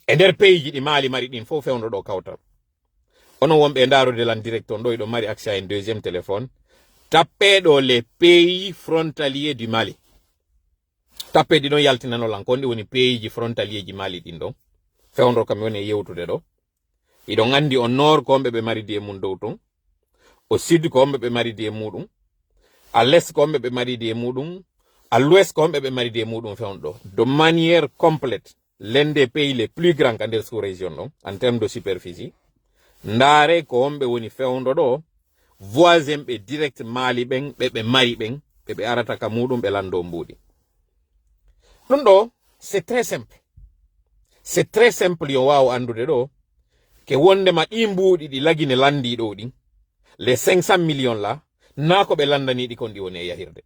E der pays di Mali mari din fo fewndo do kautal. Ono wombe ndaru de lan directeur do do mari accès à un deuxième téléphone. Tapé do les pays frontaliers du Mali. Tapé di non yaltinano lankondi woni pays frontalier ji Mali din do. Fewndo kam woni yewtude do. Idon andi au nord kombe be mari di mun dow ton. Au sud kombe be mari di mudum. À l'est kombe be mari di mudum. À l'ouest kombe be mari di mudum fewndo. De manière complète, l'un des pays les plus grands dans sous région en termes de superficie. Ndare ko ombe woni fewndo do voisin be direct Mali ben be mari ben be arata ka mudum be lando mbudi. Ɗum ɗo c'est très simple. C'est très simple yo waw andude do ke wonde ma ɗi mbuɗi ɗi lagine landi ɗo ɗi les 500 millions là na ko be landani ɗi kon ɗi woni e yahirde.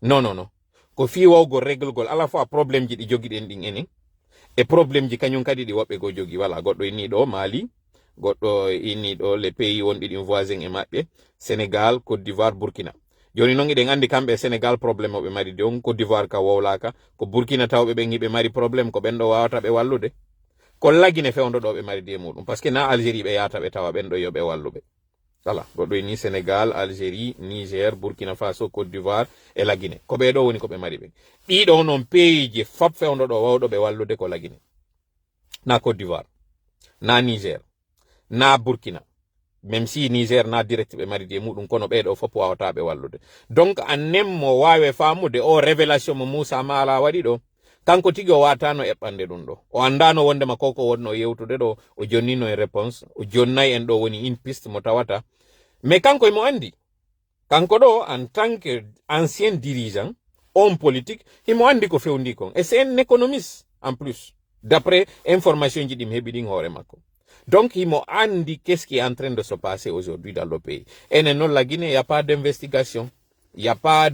Non non non. Ko fi wawgo règle gol ala fois problème ji ɗi jogiɗen ɗin enen e problème ji kañum kadi ɗi woɓɓe go jogi wala goɗɗo inni ɗo Mali goɗɗo inni ɗo les pays wonɗi ɗin voisin e maɓɓe Sénégal Côte d'Ivoire Burkina joni noon eɗen andi kamɓe Sénégal probléme oɓe mari don Côte d'Ivoire ka wowlaka ko Burkina tawɓe ɓen hiɓe mari probléme ko ɓen ɗo wawata ɓe wallude ko lagine fewndo ɗo ɓe mari de muɗum par ce que na Algérie ɓe yata ɓe tawa ɓen ɗo yoɓe walluɓe voilà goɗɗo inni Sénégal Algérie Niger Burkina Faso Côte d'Ivoire e lagine ko ɓe ɗo woni ko ɓe mari ɓe ɗiɗo noon pays ji fop fewndo ɗo wawɗo ɓe wallude ko lagine na Côte d'Ivoire na Niger na Burkina même si Niger na direct be mari de mudum kono be do fop wawata be wallude donc annem mo wawe famude o révélation mo Moussa Mara wadi do kanko tigi o watano eɓɓande ɗum ɗo o andano wonde ma koko wonno yewtude ɗo o jonnino e réponse o jonnay en ɗo woni une piste mo tawata mais kanko e mo andi kanko ɗo en tant que ancien dirigeant homme politique imo andi ko fewndi kon et c'est un économiste en plus d'après information ji ɗim heɓi ɗin hoore makko. Donc, il m'a dit qu'est-ce qui est en train de se passer aujourd'hui dans le pays. Et non, la Guinée, il n'y a pas d'investigation. Il n'y a pas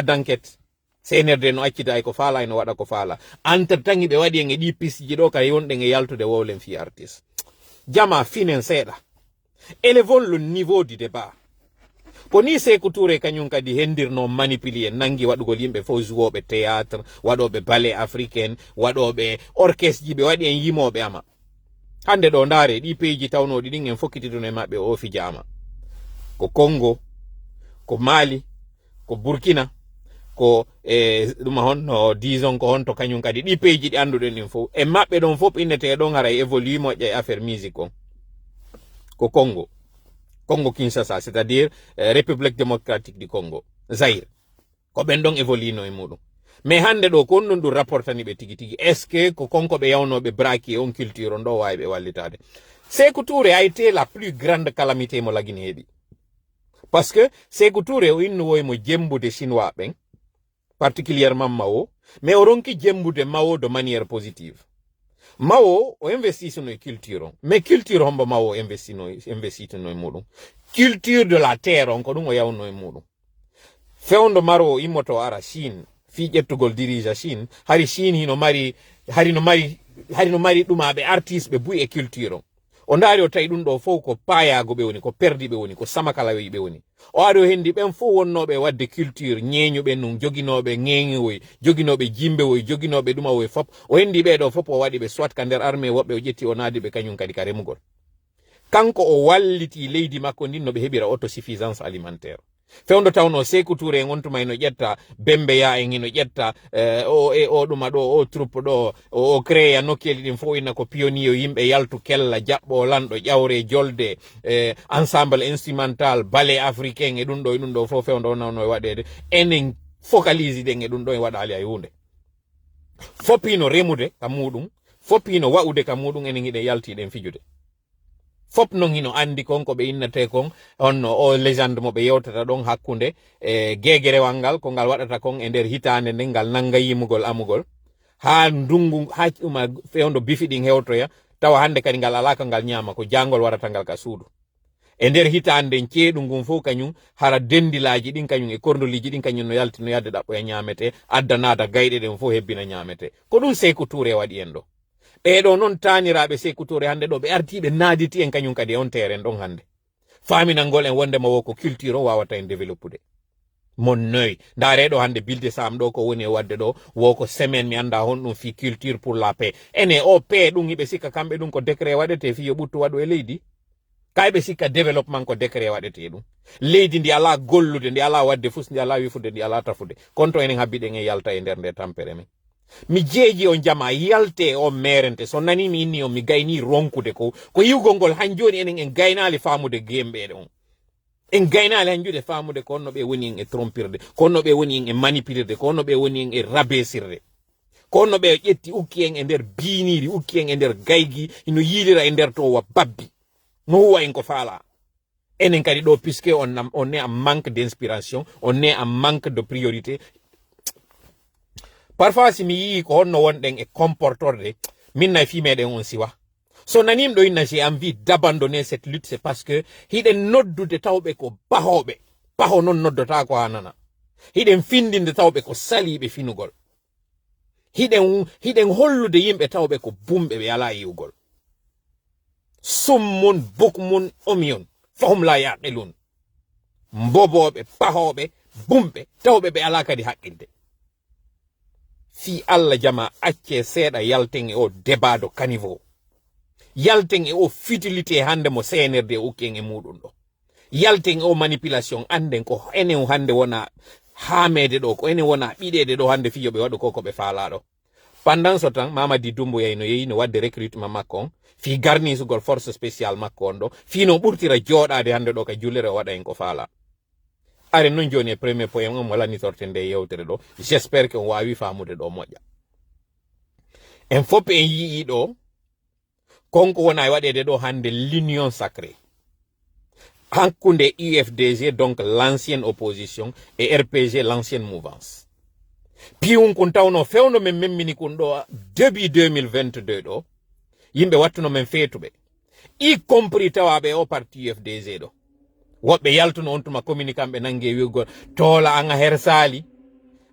d'enquête. C'est une de nos activités ko fala ino wada ko fala. Entre-temps, il y a des pistes qui sont yalto de wolen fi artiste. Jama finen seda. Élevons le niveau du débat. Koni se kuture kanyun kadi hendir no manipulier nangi wadugo yimbe fo zuwobe théâtre, wadobe ballet africain, wadobe orchestre jibe wadi en yimobe ama. Hande do ndare di peji tawno di dingen fokkitido ne mabbe o fi jama ko Congo ko Mali ko Burkina ko duma honno disons ko honto kanyum kadi di peji di anduden din fo e mabbe don fop innete do ngara évolue mo je affaire musique ko Congo Kinshasa c'est-à-dire République démocratique du Congo Zaire ko ben don évolue no e mudum mais hande do kon non du rapportani be tigi est ce que ko konko be yawno be braki on culture ndo way be wallitade Sékou Touré a été la plus grande calamité mo lagine hebi parce que Sékou Touré o inno woy mo jembude chinois ben particulièrement Mao mais o ronki jembude Mao de manière positive Mao o investi no culture mais culture hombo Mao investi no mudum culture de la terre on ko dum o yawno e mudum fewndo maro imoto ara Chine fi ƴettugol dirige Chine hari Chine hino mari ɗumaɓe artiste ɓe buy e culture o ndaari o tawi ɗum ɗo fof ko payago ɓe woni ko perdi ɓe woni ko samakalawi ɓe woni o ari o hendi ɓen fof wonnoɓe wadde culture ñeeñuɓe num joginoɓe ŋeŋoy joginoɓe jimbewoy joginoɓe ɗumawoy fop o hendi ɓeɗo fop o waɗi ɓe soit ka nder armée woɓɓe o ƴetti o naadi ɓe kañum kadi ka remugol kanko o walliti leydi makko ndin no ɓe heɓira autosuffisance alimentaire fewndo tawno Sékou Touré en ontuma ino ƴetta Bembeya en ino ƴetta o ɗuma ɗo o troupe ɗo o créa nokkeli ɗin fo ina ko pionnier yimɓe yaltu kella jaɓɓo lanɗo ƴawre jolde ensemble instrumental ballet africain e ɗum ɗo fo fewndo nawno e waɗede enen focalise ɗen e ɗum ɗo e waɗali ay hunde foppino remude ka muɗum foppino wa'ude ka muɗum enen hiɗen yaltiɗen fijude fop non hino andi kon ko ɓe innate kon onno o légende mo ɓe yewtata ɗon hakkunde gegerewal ngal ko ngal waɗata kon e nder hitande nden ngal nanga yimugol amugol ha ndungu ha uma fewndo bifiɗin hewtoya tawa hande kadi ngal alaka ngal ñama ko jangol warata ngal ka suudu e nder hitande ceeɗu ngun fof kañum hara dendilaji ɗin kañum e kordoliji ɗin kañum no yalti no yadde ɗaɓɓoya ñamete addanada gayɗe ɗen fof hebbina ñamete ko ɗum Sékou Touré waɗi en ɗo ɓeɗo noon taniraɓe Sékou Touré hande ɗo ɓe artiɓe naaditi en kañum kadi on terrain ɗon hande faminalngol en wondema wo ko culture o wawata en développude mon noyi ndareɗo hande bilde sam ɗo ko woni e wadde ɗo wo ko semaine mi anda honɗum fi culture pour la paix ene o paix ɗum hiɓe sikka kamɓe ɗum ko décret waɗete fi yo ɓuttu waɗu e leydi kayɓe sikka développement ko décret waɗete ɗum leydi ndi ala gollude ndi ala wadde fus ndi ala wifude ndi ala tafude konto enen habbiɗen e yalta e nder nde tampere men mi jeeji on jama yalte o merente so nani mi inni on mi gayni ronkude ko yiwgol ngol han joni enen en gaynali famude gemɓeɗe on en gaynali hanjude famude ko onno ɓe woni en e trompirde ko onno ɓe woni en e manipulirde ko onno ɓe woni en e rabesirde ko onno ɓe ƴetti ukki en e nder biniri ukki en e nder gaygi ino yilira e nder to wa babbi no huwa en ko faala enen kadi ɗo puisque on est en manque d'inspiration on est en manque de priorité parfois si mi yii ko honno wonɗen e comportorde min nay fi meɗen on siwa so nanim ɗo inna j'ai envie d'abandonner cette lutte c'est parce que hiɗen noddude tawɓe ko bahoɓe baho noon noddota ko ha nana hiɗen findinde tawɓe ko saliɓe finugol hiɗen hollude yimɓe tawɓe ko bumɓe ɓe ala yiwgol summun bukmun omiyun fahum la yaqilun mboboɓe bahoɓe bumɓe tawɓe ɓe ala kadi haqqilde fi Allah jama acce seeɗa yalten e o débat do caniveau yalten e o futilité hande mo CNRD ukken e muɗum ɗo yalten e o manipulation anden ko enen hande wona hamede ɗo ko enen wona ɓiɗede ɗo hande fiyoɓe waɗu ko ɓe faala ɗo pendant ce temps Mamadi Doumbouya no yeyi no wadde recrutement makko on fi garnisugol force spéciale makko on ɗo fi no ɓurtira jooɗade hande ɗo ka jullere o waɗa en ko faala are non joni e premier point on wala ni sorte nde yewtere ɗo j'espère que on wawi famude ɗo moƴƴa en fop en yii ɗo konko wona e waɗede ɗo hande l'union sacrée hakkunde UFDG donc l'ancienne opposition et RPG l'ancienne mouvance piwum kun tawno fewno men memmini kun ɗo début 2022 ɗo yimɓe wattuno men feetuɓe y compris tawaɓe o parti UFDG ɗo woɓɓe yaltuno on tuma communicant ɓe nangue wiggol toola anga her sali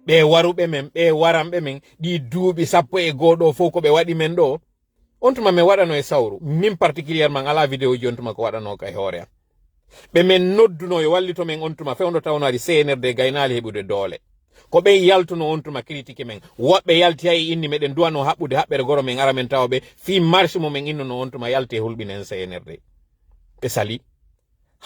ɓe waruɓe men ɓe waranɓe men ɗi duuɓi 11 fof ko ɓe waɗi men ɗo on tuma min waɗano e sawru min particulièrement ala vidéo ji on tuma ko waɗano ka e hoore am ɓe men nodduno e wallito men on tuma fewndo tawno ari CNRD gaynali heɓude doole ko ɓe yaltuno on tuma critique men woɓɓe yalti hay inni meɗen duwano haɓɓude haɓɓere goro men ara men tawa ɓe fi marche mo men innuno on tuma yalti e hulɓinen CNRD ɓe sali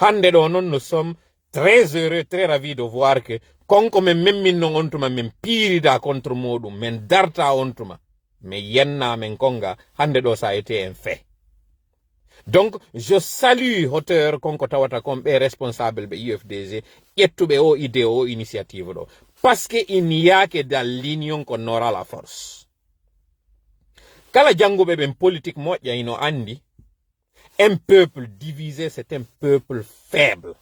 hande ɗo noon nous sommes très heureux très ravis de voir que konko men memminnon on tuma min piirida contre muɗum min darta on tuma min yenna men konga hande ɗo sa été en fait donc je salue hauteur konko tawata kon ɓe responsable ɓe UFDG ƴettuɓe o idée o initiative ɗo parce que il n'y a que dans l'union qu'on aura la force kala janguɓe ɓen politique moƴƴa ino andi un peuple divisé c'est un peuple faible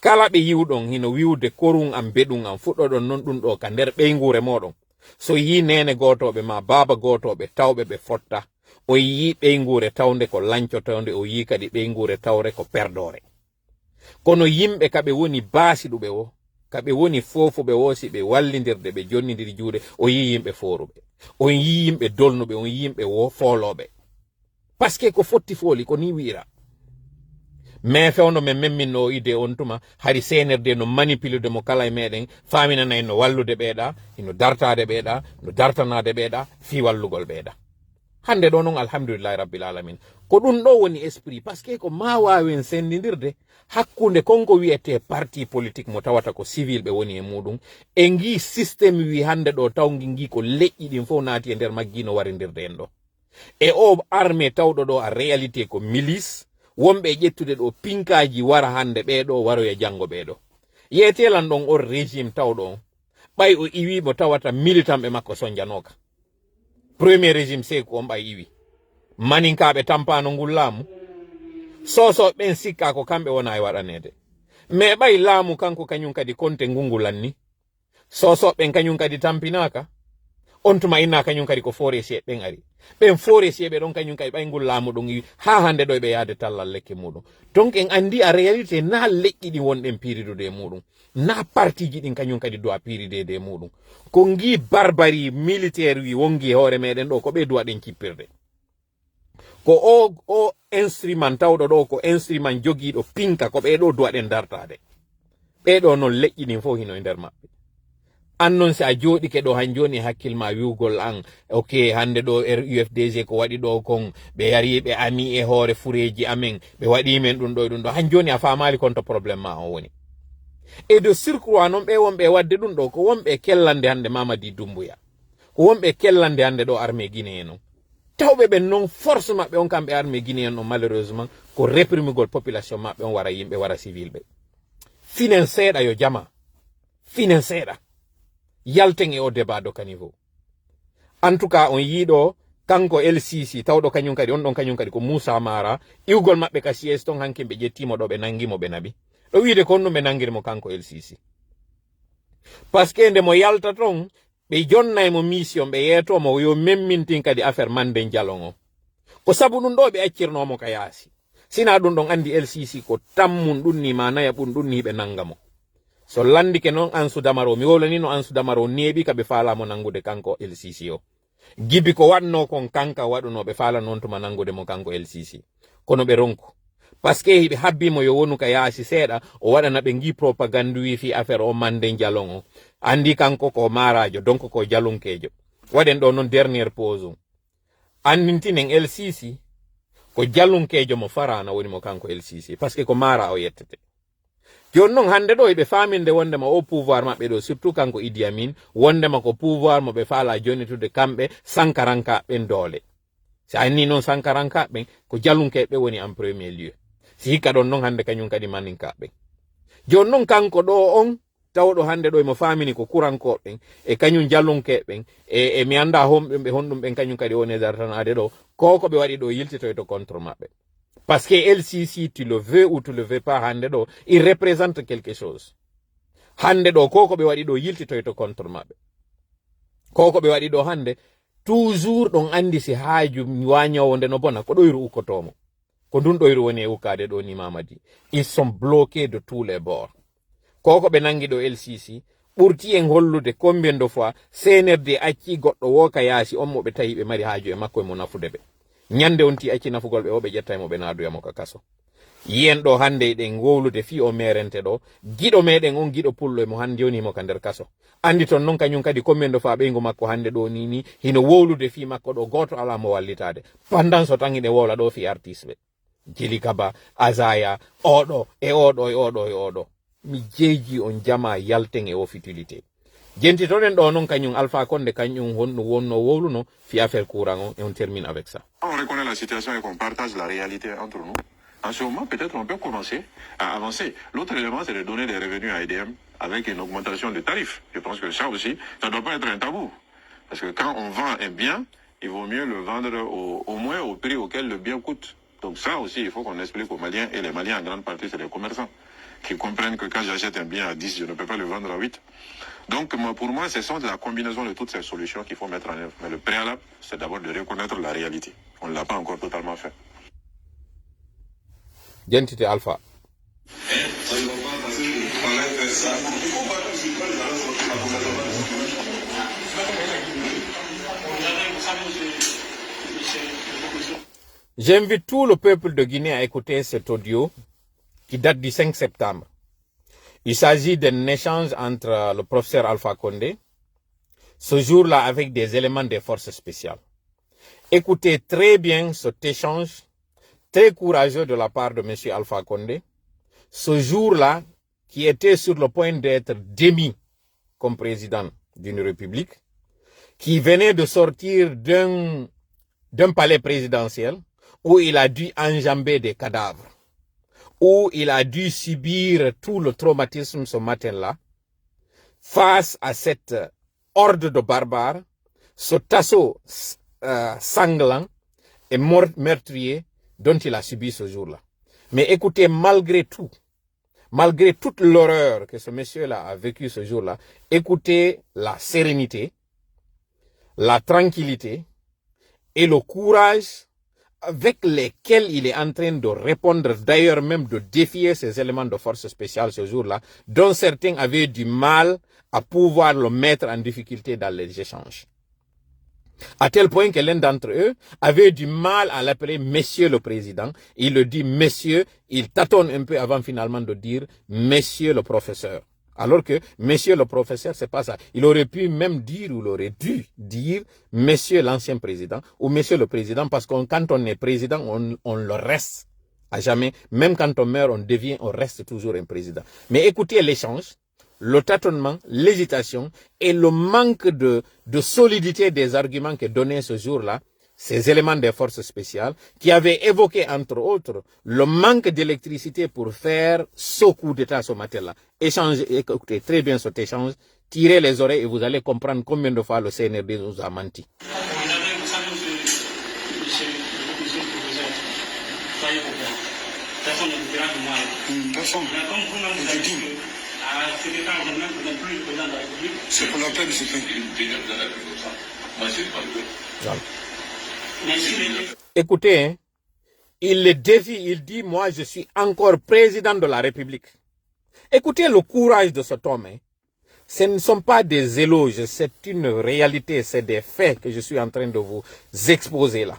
kala ɓe yiwɗon hino wiwde korun am beɗum am fuɗɗoɗon non ɗum ɗo ka nder ɓeygure moɗon so yi nene gotoɓe ma baba gotoɓe tawɓe ɓe fotta o yi ɓeygure tawde ko lancotawde o yi kadi ɓeygure tawre ko perdore kono yimɓe kaɓe woni baasiɗuɓe o kaɓe woni fofuɓe wosi ɓe wallidirde ɓe jonnidiri juuɗe o yi yimɓe foruɓe on yi yimɓe dolnuɓe on yi yimɓe wo foloɓe parce que ko fotti fooli ko ni wiira mais fewno men memminno o idée on tuma hari CNRD no manipulude mo kala e meɗen faminanayi no wallude ɓeeɗa ino dartade ɓeeɗa no dartanade ɓeeɗa fi wallugol ɓeeɗa hande ɗo noon alhamdulillahi rabbil alamin ko ɗum ɗo woni esprit parce que ko ma wawen sendidirde hakkunde konko wiyete parti politique mo tawata ko civil ɓe woni e muɗum e ngi système wi hande ɗo taw ngi ko leƴƴi ɗin fof naati e nder maggino warindirde en ɗo e o armée tawɗo ɗo a réalité ko milice wonɓe ƴettude ɗo pinkaji wara hande ɓeɗo waroya janggo ɓeɗo yetelan ɗon on régime tawɗo on ɓay o iwi mo tawata militant ɓe makko sonjanoka premier régime seko on ɓay iwi maninkaɓe tampano ngol laamu soso ɓen sikka ko kamɓe wona e waɗanede mais ɓay laamu kanko kañum kadi konte ngungulanni soso ɓen kañum kadi tampinaka on tuma inna kañum kadi ko forestier ɓen ari ɓen forestier ɓe ɗon kañum kadi ɓay ngol laamu ɗon iwi ha hande ɗo ɓe yaade tallal lekke muɗum donc en andi a réalité na leƴƴi ɗi wonɗen piridude e muɗum na partiji ɗin kañum kadi duwa piridede e muɗum ko ngi barbari militaire wi wongi hoore meɗen ɗo ko ɓe duwa ɗen kippirde ko o instrument tawɗo ɗo ko instrument jogiiɗo pinka ko ɓeɗo duwa ɗen dartade ɓeɗo noon leƴƴi ɗin fof hino e nder maɓɓe an noon si a jooɗike ɗo han joni hakkilma wiwgol an ok hande ɗo UFDG ko waɗi ɗo kon ɓe yari ɓe ami e hoore fureji amen ɓe waɗi men ɗum ɗo e ɗum ɗo han joni a famali konto probléme ma on woni e de surcroît noon ɓe wonɓe wadde ɗum ɗo ko wonɓe kellande hande Mamadi Doumbouya ko wonɓe kellande hande ɗo armée guinéen non tawɓe ɓen noon force maɓɓe on kamɓe armée guinéen on malheureusement ko réprimugol population maɓɓe on wara yimɓe wara civil ɓe finen seeɗa yo jama finen seeɗa yalten e o débat do caniveau en tout cas on yiɗo kanko LCC tawɗo kañum kadi on ɗon kañum kadi ko Moussa Mara iwgol maɓɓe ka siège ton hanke ɓe ƴettimo ɗo ɓe nangimo ɓe naɓi ɗo wiide ko ɗum ɓe nangirimo kanko LCC par ce que nde mo yalta ton ɓe jonnaymo mission ɓe yeetomo yo memmintin kadi affaire Mandé Jalon o ko sabu ɗum ɗo ɓe accirnomo ka yaasi sina ɗum ɗon andi LCC ko tammun ɗum ni ma naya ɓum ɗum ni ɓe nangamo so landike noon Ansou Damaro mi wolani no Ansou Damaro neeɓi ka ɓe faalamo nangude kanko LCC o gibi ko waɗno kon kanka waɗuno ɓe faala noon tuma nangude mo kanko LCC kono ɓe ronku par ce que hiɓe habbimo yo wonu ka yaasi seeɗa o waɗana ɓe gi propagande wi fi affaire o Mandé Jalon o andi kanko ko marajo donc ko jalunkejo waɗen ɗo noon dernière pause um andintinen LCC ko jalunkejo mo farana woni mo kanko LCC par ce que ko mara o yettete joni noon hande ɗo eɓe faminde wondema o pouvoir maɓɓe ɗo surtout kanko Idi Amin wondema ko pouvoir mo ɓe faala jonitude kamɓe sankarankaɓen doole si anni noon sankarankaɓen ko jalunkeɓe woni en premier lieu si hikka ɗon noon hande kañum kadi maninkaɓen joni noon kanko ɗo on tawɗo hande ɗo emo famini ko kurankoɓen e kañum jalunkeɓen e mi anda homɓe honɗum ɓen kañum kadi woni dartanade ɗo ko ɓe waɗi ɗo yiltitoy to contre maɓɓe parce que LCC tu le veux ou tu le veux pas hande ɗo il représente quelque chose hande ɗo ko ɓe waɗi ɗo yiltitoy to contre maɓɓe ko ɓe waɗi ɗo hande toujours ɗon andi si haaju wañowo nde no bona ko ɗoyru ukkotomo ko ndun ɗoyru woni e ukkade ɗo ni Mamadi ils sont bloqués de tous les bords ko ɓe nangi ɗo LCC ɓurti en hollude combien de fois CNRD acci goɗɗo woka yaasi on mo ɓe tawi ɓe mari haaju e makko e mo nafude ɓe nyande on ti acci nafugol ɓe o ɓe ƴettaymo ɓe naaduyamo ka kaso yen ɗo hande ɗen wowlude fi o merente ɗo giɗo meɗen on giɗo pullo mo hande yonimo ka nder kaso andi ton noon kañum kadi combien de fois ɓeygu makko hande ɗo ni hino wowlude fi makko ɗo goto ala mo wallitade pendant so tan ine wowla ɗo fi artiste ɓe Jili Kaba Azaya oɗo e oɗo e oɗo e oɗo mi jeeji on jama yalten e o futilité jentitoɗen ɗo noon kañum Alpha Condé kañum wonno wowluno fi affaire courant et on termine avec ça. On reconnaît la situation et qu'on partage la réalité entre nous. En ce moment, peut-être on peut commencer à avancer. L'autre élément, c'est de donner des revenus à EDM avec une augmentation des tarifs. Je pense que ça aussi, ça ne doit pas être un tabou. Parce que quand on vend un bien, il vaut mieux le vendre au moins au prix auquel le bien coûte. Donc ça aussi, il faut qu'on explique aux Maliens, et les Maliens en grande partie, c'est les commerçants, qui comprennent que quand j'achète un bien à 10, je ne peux pas le vendre à 8. Donc pour moi, ce sont la combinaison de toutes ces solutions qu'il faut mettre en œuvre. Mais le préalable, c'est d'abord de reconnaître la réalité. On ne l'a pas encore totalement fait. Gentité Alpha. J'invite tout le peuple de Guinée à écouter cet audio qui date du 5 septembre. Il s'agit d'un échange entre le professeur Alpha Condé, ce jour-là avec des éléments des forces spéciales. Écoutez très bien cet échange très courageux de la part de M. Alpha Condé. Ce jour-là, qui était sur le point d'être démis comme président d'une république, qui venait de sortir d'un palais présidentiel où il a dû enjamber des cadavres, où il a dû subir tout le traumatisme ce matin-là, face à cette horde de barbares, cet assaut sanglant et meurtrier dont il a subi ce jour-là. Mais écoutez, malgré toute l'horreur que ce monsieur-là a vécu ce jour-là, écoutez la sérénité, la tranquillité et le courage avec lesquels il est en train de répondre, d'ailleurs même de défier ces éléments de force spéciale ce jour-là, dont certains avaient du mal à pouvoir le mettre en difficulté dans les échanges. À tel point que l'un d'entre eux avait du mal à l'appeler Monsieur le Président. Il le dit Monsieur, il tâtonne un peu avant finalement de dire Monsieur le Professeur. Alors que Monsieur le Professeur, c'est pas ça. Il aurait pu même dire, ou il aurait dû dire Monsieur l'ancien Président ou Monsieur le Président, parce que quand on est président, on le reste à jamais. Même quand on meurt, on reste toujours un président. Mais écoutez l'échange, le tâtonnement, l'hésitation et le manque de solidité des arguments que donnaient ce jour-là ces éléments des forces spéciales qui avaient évoqué entre autres le manque d'électricité pour faire ce coup d'état ce matin-là. Écoutez très bien cet échange, tirez les oreilles et vous allez comprendre combien de fois le CNRD nous a menti. C'est pour la paix de ce pays. Écoutez, hein, il le défie, il dit, moi je suis encore président de la République. Écoutez le courage de cet homme. Hein. Ce ne sont pas des éloges, c'est une réalité, c'est des faits que je suis en train de vous exposer là.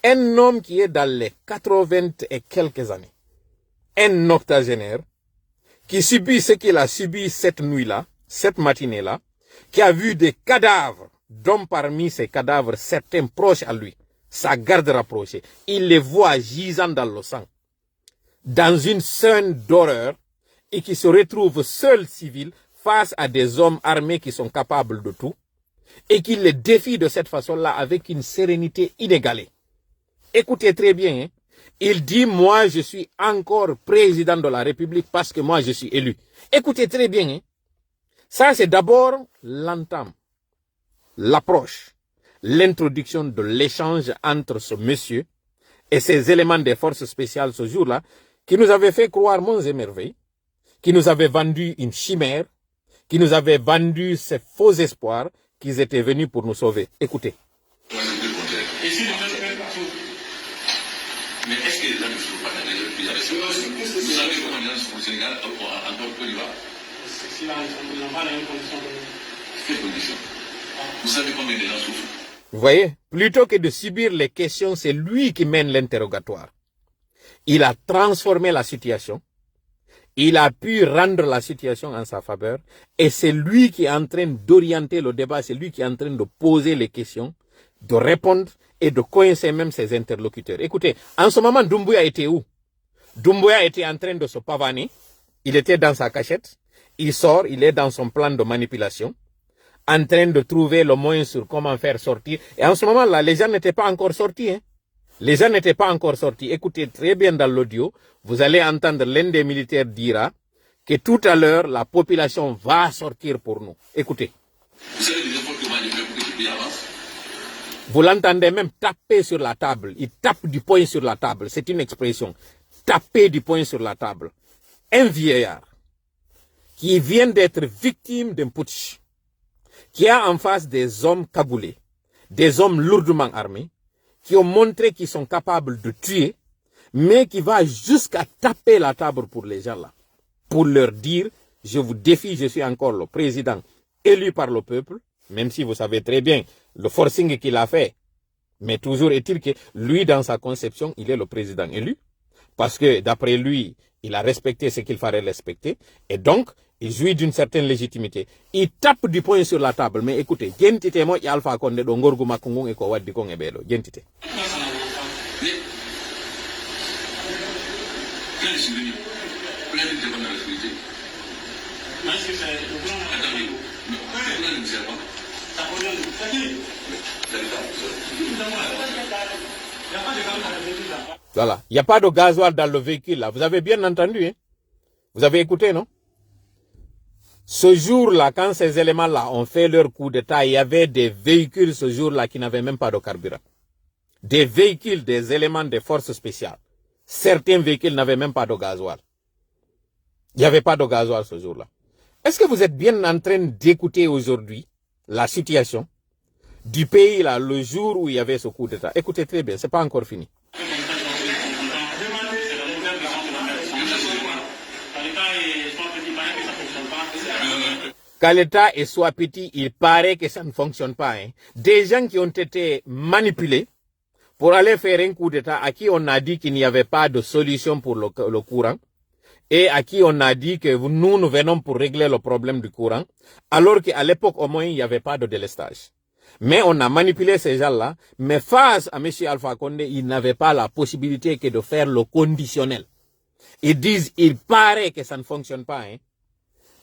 Un homme qui est dans les 80 et quelques années, un octogénaire, qui subit ce qu'il a subi cette nuit-là, cette matinée-là, qui a vu des cadavres, dont parmi ces cadavres, certains proches à lui, sa garde rapprochée, il les voit gisant dans le sang, dans une scène d'horreur, et qui se retrouve seul civil face à des hommes armés qui sont capables de tout, et qui les défient de cette façon-là avec une sérénité inégalée. Écoutez très bien, hein. Il dit, moi je suis encore président de la République parce que moi je suis élu. Écoutez très bien, hein. Ça c'est d'abord l'entame, l'approche, l'introduction de l'échange entre ce monsieur et ces éléments des forces spéciales ce jour-là, qui nous avait fait croire monts et merveilles, qui nous avait vendu une chimère, qui nous avait vendu ces faux espoirs qu'ils étaient venus pour nous sauver. Écoutez. Mais est-ce que les gens ne sont pas dans les pays avec vous savez comment les gens sont au Sénégal, en Côte d'Ivoire? Si là, ils n'ont pas la même condition que nous. Quelle condition? Vous savez combien de gens souffrent? Vous voyez, plutôt que de subir les questions, c'est lui qui mène l'interrogatoire. Il a transformé la situation. Il a pu rendre la situation en sa faveur. Et c'est lui qui est en train d'orienter le débat. C'est lui qui est en train de poser les questions, de répondre et de coincer même ses interlocuteurs. Écoutez, en ce moment, Doumbouya était où? Doumbouya était en train de se pavaner. Il était dans sa cachette. Il sort, il est dans son plan de manipulation, en train de trouver le moyen sur comment faire sortir. Et en ce moment-là, les gens n'étaient pas encore sortis. Hein? Les gens n'étaient pas encore sortis. Écoutez très bien dans l'audio, vous allez entendre l'un des militaires dira que tout à l'heure, la population va sortir pour nous. Écoutez. Vous savez les efforts que moi j'ai fait pour que ce pays avance? Vous l'entendez même taper sur la table. Il tape du poing sur la table. C'est une expression. Taper du poing sur la table. Un vieillard qui vient d'être victime d'un putsch, qui a en face des hommes cagoulés, des hommes lourdement armés, qui ont montré qu'ils sont capables de tuer, mais qui va jusqu'à taper la table pour les gens là, pour leur dire, je vous défie, je suis encore le président élu par le peuple, même si vous savez très bien le forcing qu'il a fait. Mais toujours est-il que lui, dans sa conception, il est le président élu, parce que d'après lui, il a respecté ce qu'il fallait respecter, et donc, il jouit d'une certaine légitimité. Il tape du poing sur la table. Mais écoutez, gentite mo Alpha Condé do ngorgu makungung e ko waddi ko ngebedo. Gentite. Voilà, il n'y a pas de gasoil dans le véhicule là. Vous avez bien entendu, hein? Vous avez écouté, non? Ce jour-là, quand ces éléments-là ont fait leur coup d'état, il y avait des véhicules ce jour-là qui n'avaient même pas de carburant. Des véhicules, des éléments des forces spéciales. Certains véhicules n'avaient même pas de gasoil. Il n'y avait pas de gasoil ce jour-là. Est-ce que vous êtes bien en train d'écouter aujourd'hui la situation du pays là, le jour où il y avait ce coup d'état? Écoutez très bien, c'est pas encore fini. Quand l'État est soit petit, il paraît que ça ne fonctionne pas. Hein. Des gens qui ont été manipulés pour aller faire un coup d'État à qui on a dit qu'il n'y avait pas de solution pour le courant et à qui on a dit que nous venons pour régler le problème du courant, alors qu'à l'époque au moins il n'y avait pas de délestage. Mais on a manipulé ces gens-là, mais face à M. Alpha Condé, ils n'avaient pas la possibilité que de faire le conditionnel. Ils disent, il paraît que ça ne fonctionne pas. Hein.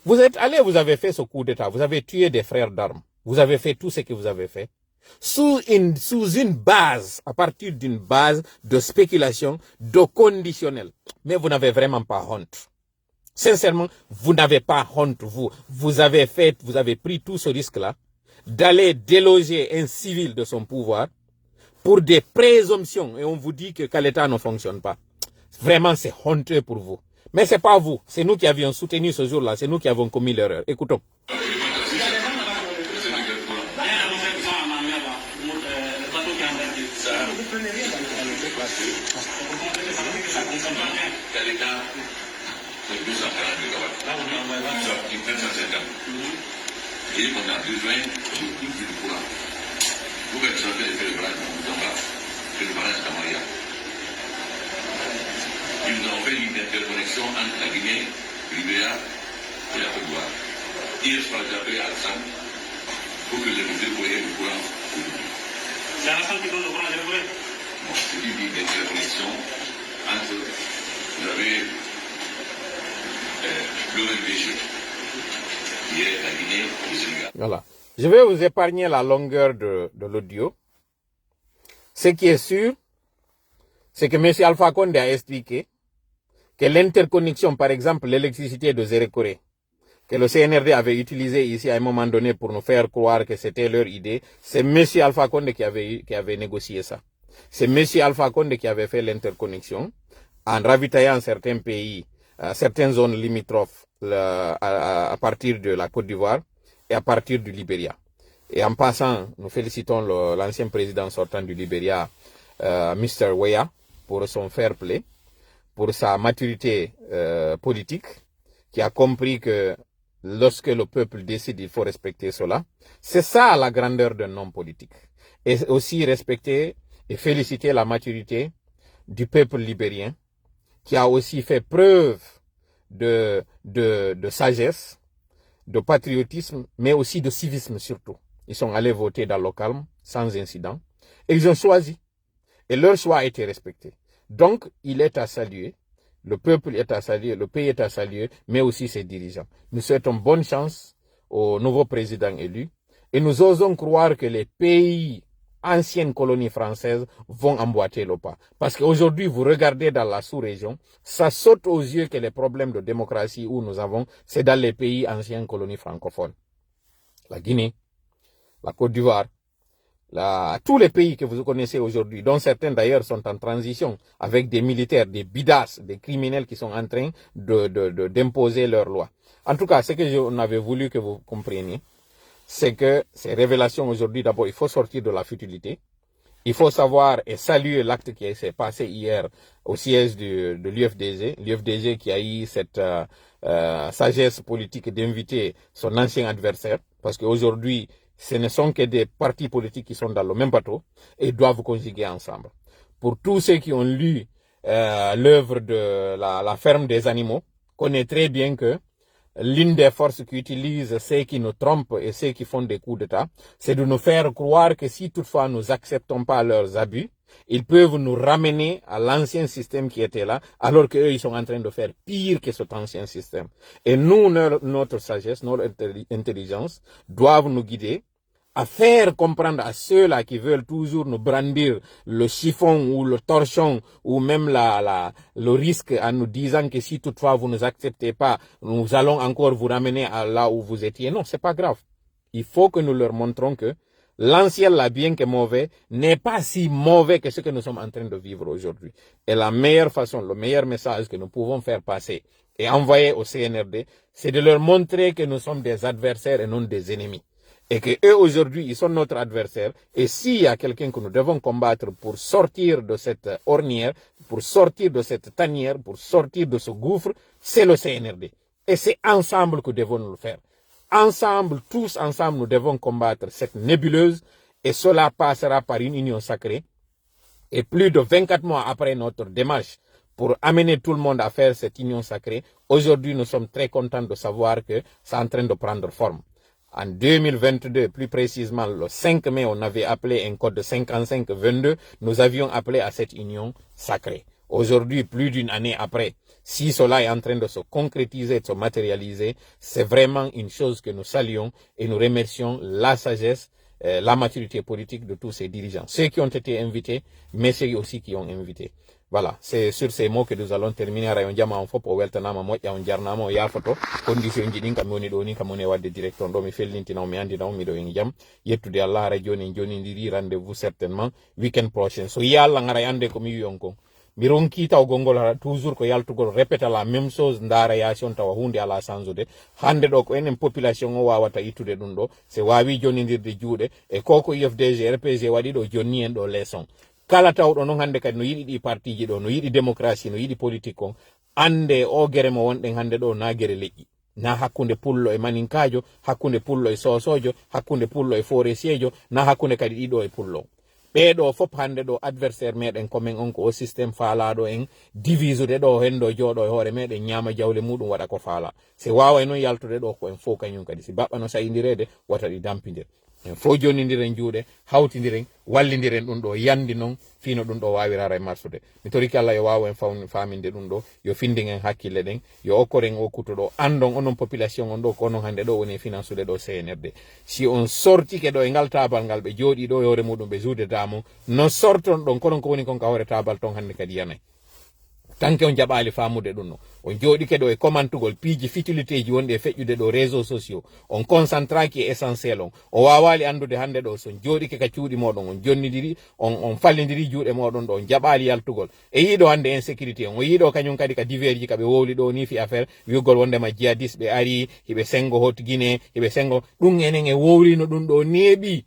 Vous êtes allé, vous avez fait ce coup d'État, vous avez tué des frères d'armes, vous avez fait tout ce que vous avez fait, sous une base, à partir d'une base de spéculation, de conditionnel. Mais vous n'avez vraiment pas honte. Sincèrement, vous n'avez pas honte, vous avez pris tout ce risque-là, d'aller déloger un civil de son pouvoir, pour des présomptions, et on vous dit que l'État ne fonctionne pas. Vraiment, c'est honteux pour vous. Mais c'est pas vous, c'est nous qui avions soutenu ce jour-là, c'est nous qui avons commis l'erreur. Écoutons. Et on a besoin de plus de courant. Vous pouvez faire le barrage de Moutamba, le barrage d'Amaria. Ils ont fait une interconnexion entre la Guinée, Libéria et la Côte d'Ivoire. Hier soir, j'ai appelé Alassane pour que je vous déploie le courant aujourd'hui. C'est Alassane qui donne le courant à déployer? Non, c'est une ligne d'interconnexion entre, vous avez l'OMVG, qui est la Guinée et le Sénégal. Voilà. Je vais vous épargner la longueur de l'audio. Ce qui est sûr, c'est que M. Alpha Condé a expliqué que l'interconnexion, par exemple, l'électricité de Zérekoré, que le CNRD avait utilisé ici à un moment donné pour nous faire croire que c'était leur idée, c'est M. Alpha Condé qui avait négocié ça. C'est M. Alpha Condé qui avait fait l'interconnexion en ravitaillant certains pays, certaines zones limitrophes à partir de la Côte d'Ivoire et à partir du Libéria. Et en passant, nous félicitons l'ancien président sortant du Libéria, Mr. Weah, pour son fair play, pour sa maturité politique, qui a compris que lorsque le peuple décide, il faut respecter cela. C'est ça la grandeur d'un homme politique. Et aussi respecter et féliciter la maturité du peuple libérien, qui a aussi fait preuve de sagesse, de patriotisme, mais aussi de civisme surtout. Ils sont allés voter dans le calme, sans incident, et ils ont choisi. Et leur choix a été respecté. Donc, il est à saluer, le peuple est à saluer, le pays est à saluer, mais aussi ses dirigeants. Nous souhaitons bonne chance au nouveau président élu, et nous osons croire que les pays anciennes colonies françaises vont emboîter le pas. Parce qu'aujourd'hui, vous regardez dans la sous-région, ça saute aux yeux que les problèmes de démocratie où nous avons, c'est dans les pays anciennes colonies francophones. La Guinée, la Côte d'Ivoire, tous les pays que vous connaissez aujourd'hui, dont certains d'ailleurs sont en transition avec des militaires, des bidas, des criminels qui sont en train d'imposer leurs lois. En tout cas, ce que on avait voulu que vous compreniez, c'est que ces révélations aujourd'hui, d'abord, il faut sortir de la futilité. Il faut savoir et saluer l'acte qui s'est passé hier au siège de l'UFDG. L'UFDG qui a eu cette sagesse politique d'inviter son ancien adversaire. Parce qu'aujourd'hui, ce ne sont que des partis politiques qui sont dans le même bateau et doivent conjuguer ensemble. Pour tous ceux qui ont lu l'œuvre de la ferme des animaux, connaissent très bien que l'une des forces qui utilisent ceux qui nous trompent et ceux qui font des coups d'État, c'est de nous faire croire que si toutefois nous acceptons pas leurs abus, ils peuvent nous ramener à l'ancien système qui était là, alors qu'eux, ils sont en train de faire pire que cet ancien système. Et nous, notre sagesse, notre intelligence, doivent nous guider à faire comprendre à ceux-là qui veulent toujours nous brandir le chiffon ou le torchon ou même le risque en nous disant que si toutefois vous ne nous acceptez pas, nous allons encore vous ramener à là où vous étiez. Non, c'est pas grave. Il faut que nous leur montrons que l'ancien, là, bien que mauvais, n'est pas si mauvais que ce que nous sommes en train de vivre aujourd'hui. Et la meilleure façon, le meilleur message que nous pouvons faire passer et envoyer au CNRD, c'est de leur montrer que nous sommes des adversaires et non des ennemis. Et que eux aujourd'hui, ils sont notre adversaire. Et s'il y a quelqu'un que nous devons combattre pour sortir de cette ornière, pour sortir de cette tanière, pour sortir de ce gouffre, c'est le CNRD. Et c'est ensemble que nous devons le faire. Ensemble, tous ensemble, nous devons combattre cette nébuleuse. Et cela passera par une union sacrée. Et plus de 24 mois après notre démarche pour amener tout le monde à faire cette union sacrée, aujourd'hui, nous sommes très contents de savoir que c'est en train de prendre forme. En 2022, plus précisément le 5 mai, on avait appelé un code de 55-22. Nous avions appelé à cette union sacrée. Aujourd'hui, plus d'une année après, si cela est en train de se concrétiser, de se matérialiser, c'est vraiment une chose que nous saluons et nous remercions la sagesse, la maturité politique de tous ces dirigeants. Ceux qui ont été invités, mais ceux aussi qui ont invité. Voilà, c'est sur ces mots que nous allons terminer. Rayon jama on fopo weltanama moƴƴa on jarnama o yafoto condition ji ɗin kam woni ɗo ni kam woni wadde directeur ɗo mi fellintina mi andina miɗo en jaam yettude Allah ara joni jonidiri rendez-vous certainement week-end prochain so yiya Allah ngara ande ko mi wi on kon mi ronki tawgol ngol toujours ko yaltugol répéta la même chose ndaarayation tawa hunde ala change hande ɗo ko enen population o wawata ittude ɗum ɗo se wawi jonidirde juuɗe e koko UFDG RPG waɗi ɗo jonni en ɗo leçon kala tawɗo noon hande kadi no yiɗi ɗi partiji ɗo no yiɗi démocratie no yiɗi politique on ande o guere mo wonɗen hande ɗo na guere leƴƴi na hakkunde pullo e maninkajo hakkunde pullo e sosojo hakkunde pullo e forestier na hakkunde kadi ɗiɗo e pullo ɓeɗo fop hande ɗo adversaire meɗen commen on ko o systéme faalaɗo en divisude ɗo hen ɗo jooɗo e hoore meɗen ñaama jawle muɗum waɗa ko faala si wawa noon yaltude ɗo ko en fof kañum kadi si baɓɓa no sayindirede wata ɗi dampidir en fof jonidiren juuɗe hawtidiren wallidiren ɗum ɗo yandi noon fino ɗum ɗo wawirara e marsude mi toriki Allah yo wawa en faminde ɗum ɗo yo findin en hakkille ɗen yo okkoren o kuto ɗo andon onon population on ɗo ko onon hande ɗo woni finance ude ɗo CNRD si on sortike ɗo e ngal tabal ngal ɓe jooɗi ɗo e hoore muɗum ɓe juude damo no sorton ɗon konon ko woni kon ka hoore tabal ton hande kadi yanay tanke on jaɓali famude ɗum no on jooɗike ɗo e commentegol piiji futilité ji wonɗi e feƴƴude ɗo réseaux sociaux on concentraki e essentiel on wawali andude hande ɗo son jooɗike ka cuuɗi moɗon on jonnidiri on fallidiri juuɗe moɗon ɗo on jaɓali yaltugol e yiiɗo hande insécurité on o yiiɗo kañum kadi ka divers ji kaɓe wowli ɗo ni fi affaire wiugol wondema djihadiste ɓe ari hiɓe sengo hot Guinée hiɓe sengo ɗum enen e wowlino ɗum ɗo neeɓi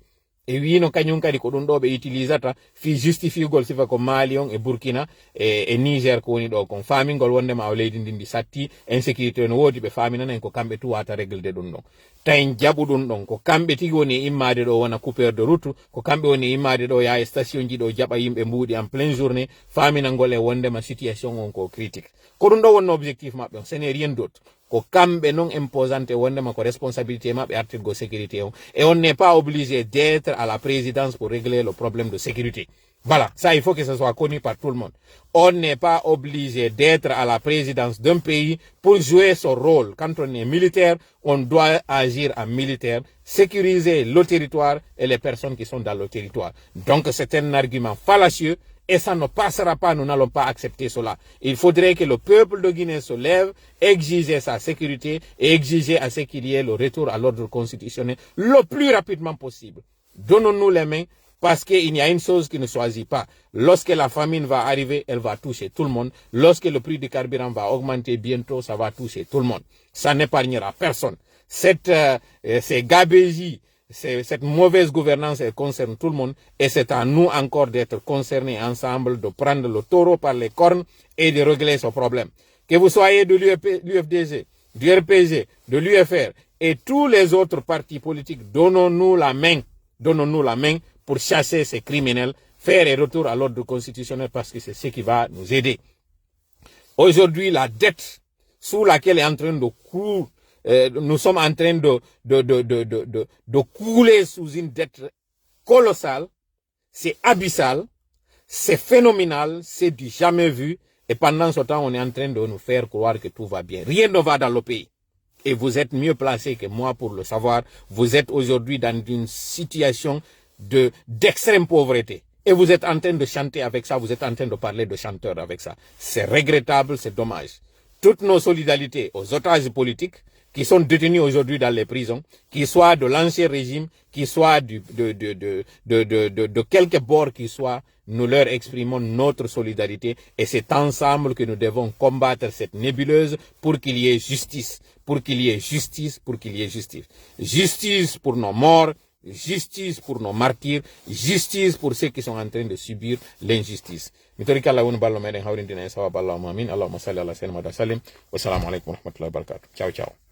e wino kañum kadi ko ɗum ɗo ɓe utilisata fi justifiegol sifa ko Mali on e Burkina e Niger ko woni ɗo kon famingol wondema o leydi ndi satti insécurité no woodi ɓe faminana en ko kamɓe tuwata réglede ɗum ɗon tawi jaɓu ɗum ɗon ko kamɓe tigi woni e immade ɗo wona coupeur de route ko kamɓe woni e immade ɗo yaa e station ji ɗo jaɓa yimɓe mbuuɗi en pleine journée faminangol e wondema situation on ko critique ko ɗum ɗo wonno objectif maɓɓe on ce n'est rien d'autre ko kamɓe non imposante wondema ko responsabilité maɓɓe artirgo sécurité on et on n'est pas obligé d'être à la présidence pour régler le problème de sécurité. Voilà, ça il faut que ce soit connu par tout le monde. On n'est pas obligé d'être à la présidence d'un pays pour jouer son rôle. Quand on est militaire, on doit agir en militaire, sécuriser le territoire et les personnes qui sont dans le territoire. Donc c'est un argument fallacieux. Et ça ne passera pas, nous n'allons pas accepter cela. Il faudrait que le peuple de Guinée se lève, exiger sa sécurité et exiger à ce qu'il y ait le retour à l'ordre constitutionnel le plus rapidement possible. Donnons-nous les mains parce qu'il y a une chose qui ne choisit pas. Lorsque la famine va arriver, elle va toucher tout le monde. Lorsque le prix du carburant va augmenter bientôt, ça va toucher tout le monde. Ça n'épargnera personne. Ces gabégies, cette mauvaise gouvernance, elle concerne tout le monde et c'est à nous encore d'être concernés ensemble, de prendre le taureau par les cornes et de régler ce problème. Que vous soyez de l'UFDG, du RPG, de l'UFR et tous les autres partis politiques, donnons-nous la main pour chasser ces criminels, faire un retour à l'ordre constitutionnel parce que c'est ce qui va nous aider. Aujourd'hui, la dette sous laquelle est en train de courir nous sommes en train de couler sous une dette colossale. C'est abyssal, c'est phénoménal, c'est du jamais vu. Et pendant ce temps, on est en train de nous faire croire que tout va bien. Rien ne va dans le pays. Et vous êtes mieux placé que moi pour le savoir. Vous êtes aujourd'hui dans une situation d'extrême pauvreté. Et vous êtes en train de chanter avec ça, vous êtes en train de parler de chanteurs avec ça. C'est regrettable, c'est dommage. Toutes nos solidarités aux otages politiques qui sont détenus aujourd'hui dans les prisons, qui soient de l'ancien régime, qui soient de quelque bord qu'ils soient, nous leur exprimons notre solidarité et c'est ensemble que nous devons combattre cette nébuleuse pour qu'il y ait justice, pour qu'il y ait justice, pour qu'il y ait justice. Justice pour nos morts, justice pour nos martyrs, justice pour ceux qui sont en train de subir l'injustice. Ciao, ciao.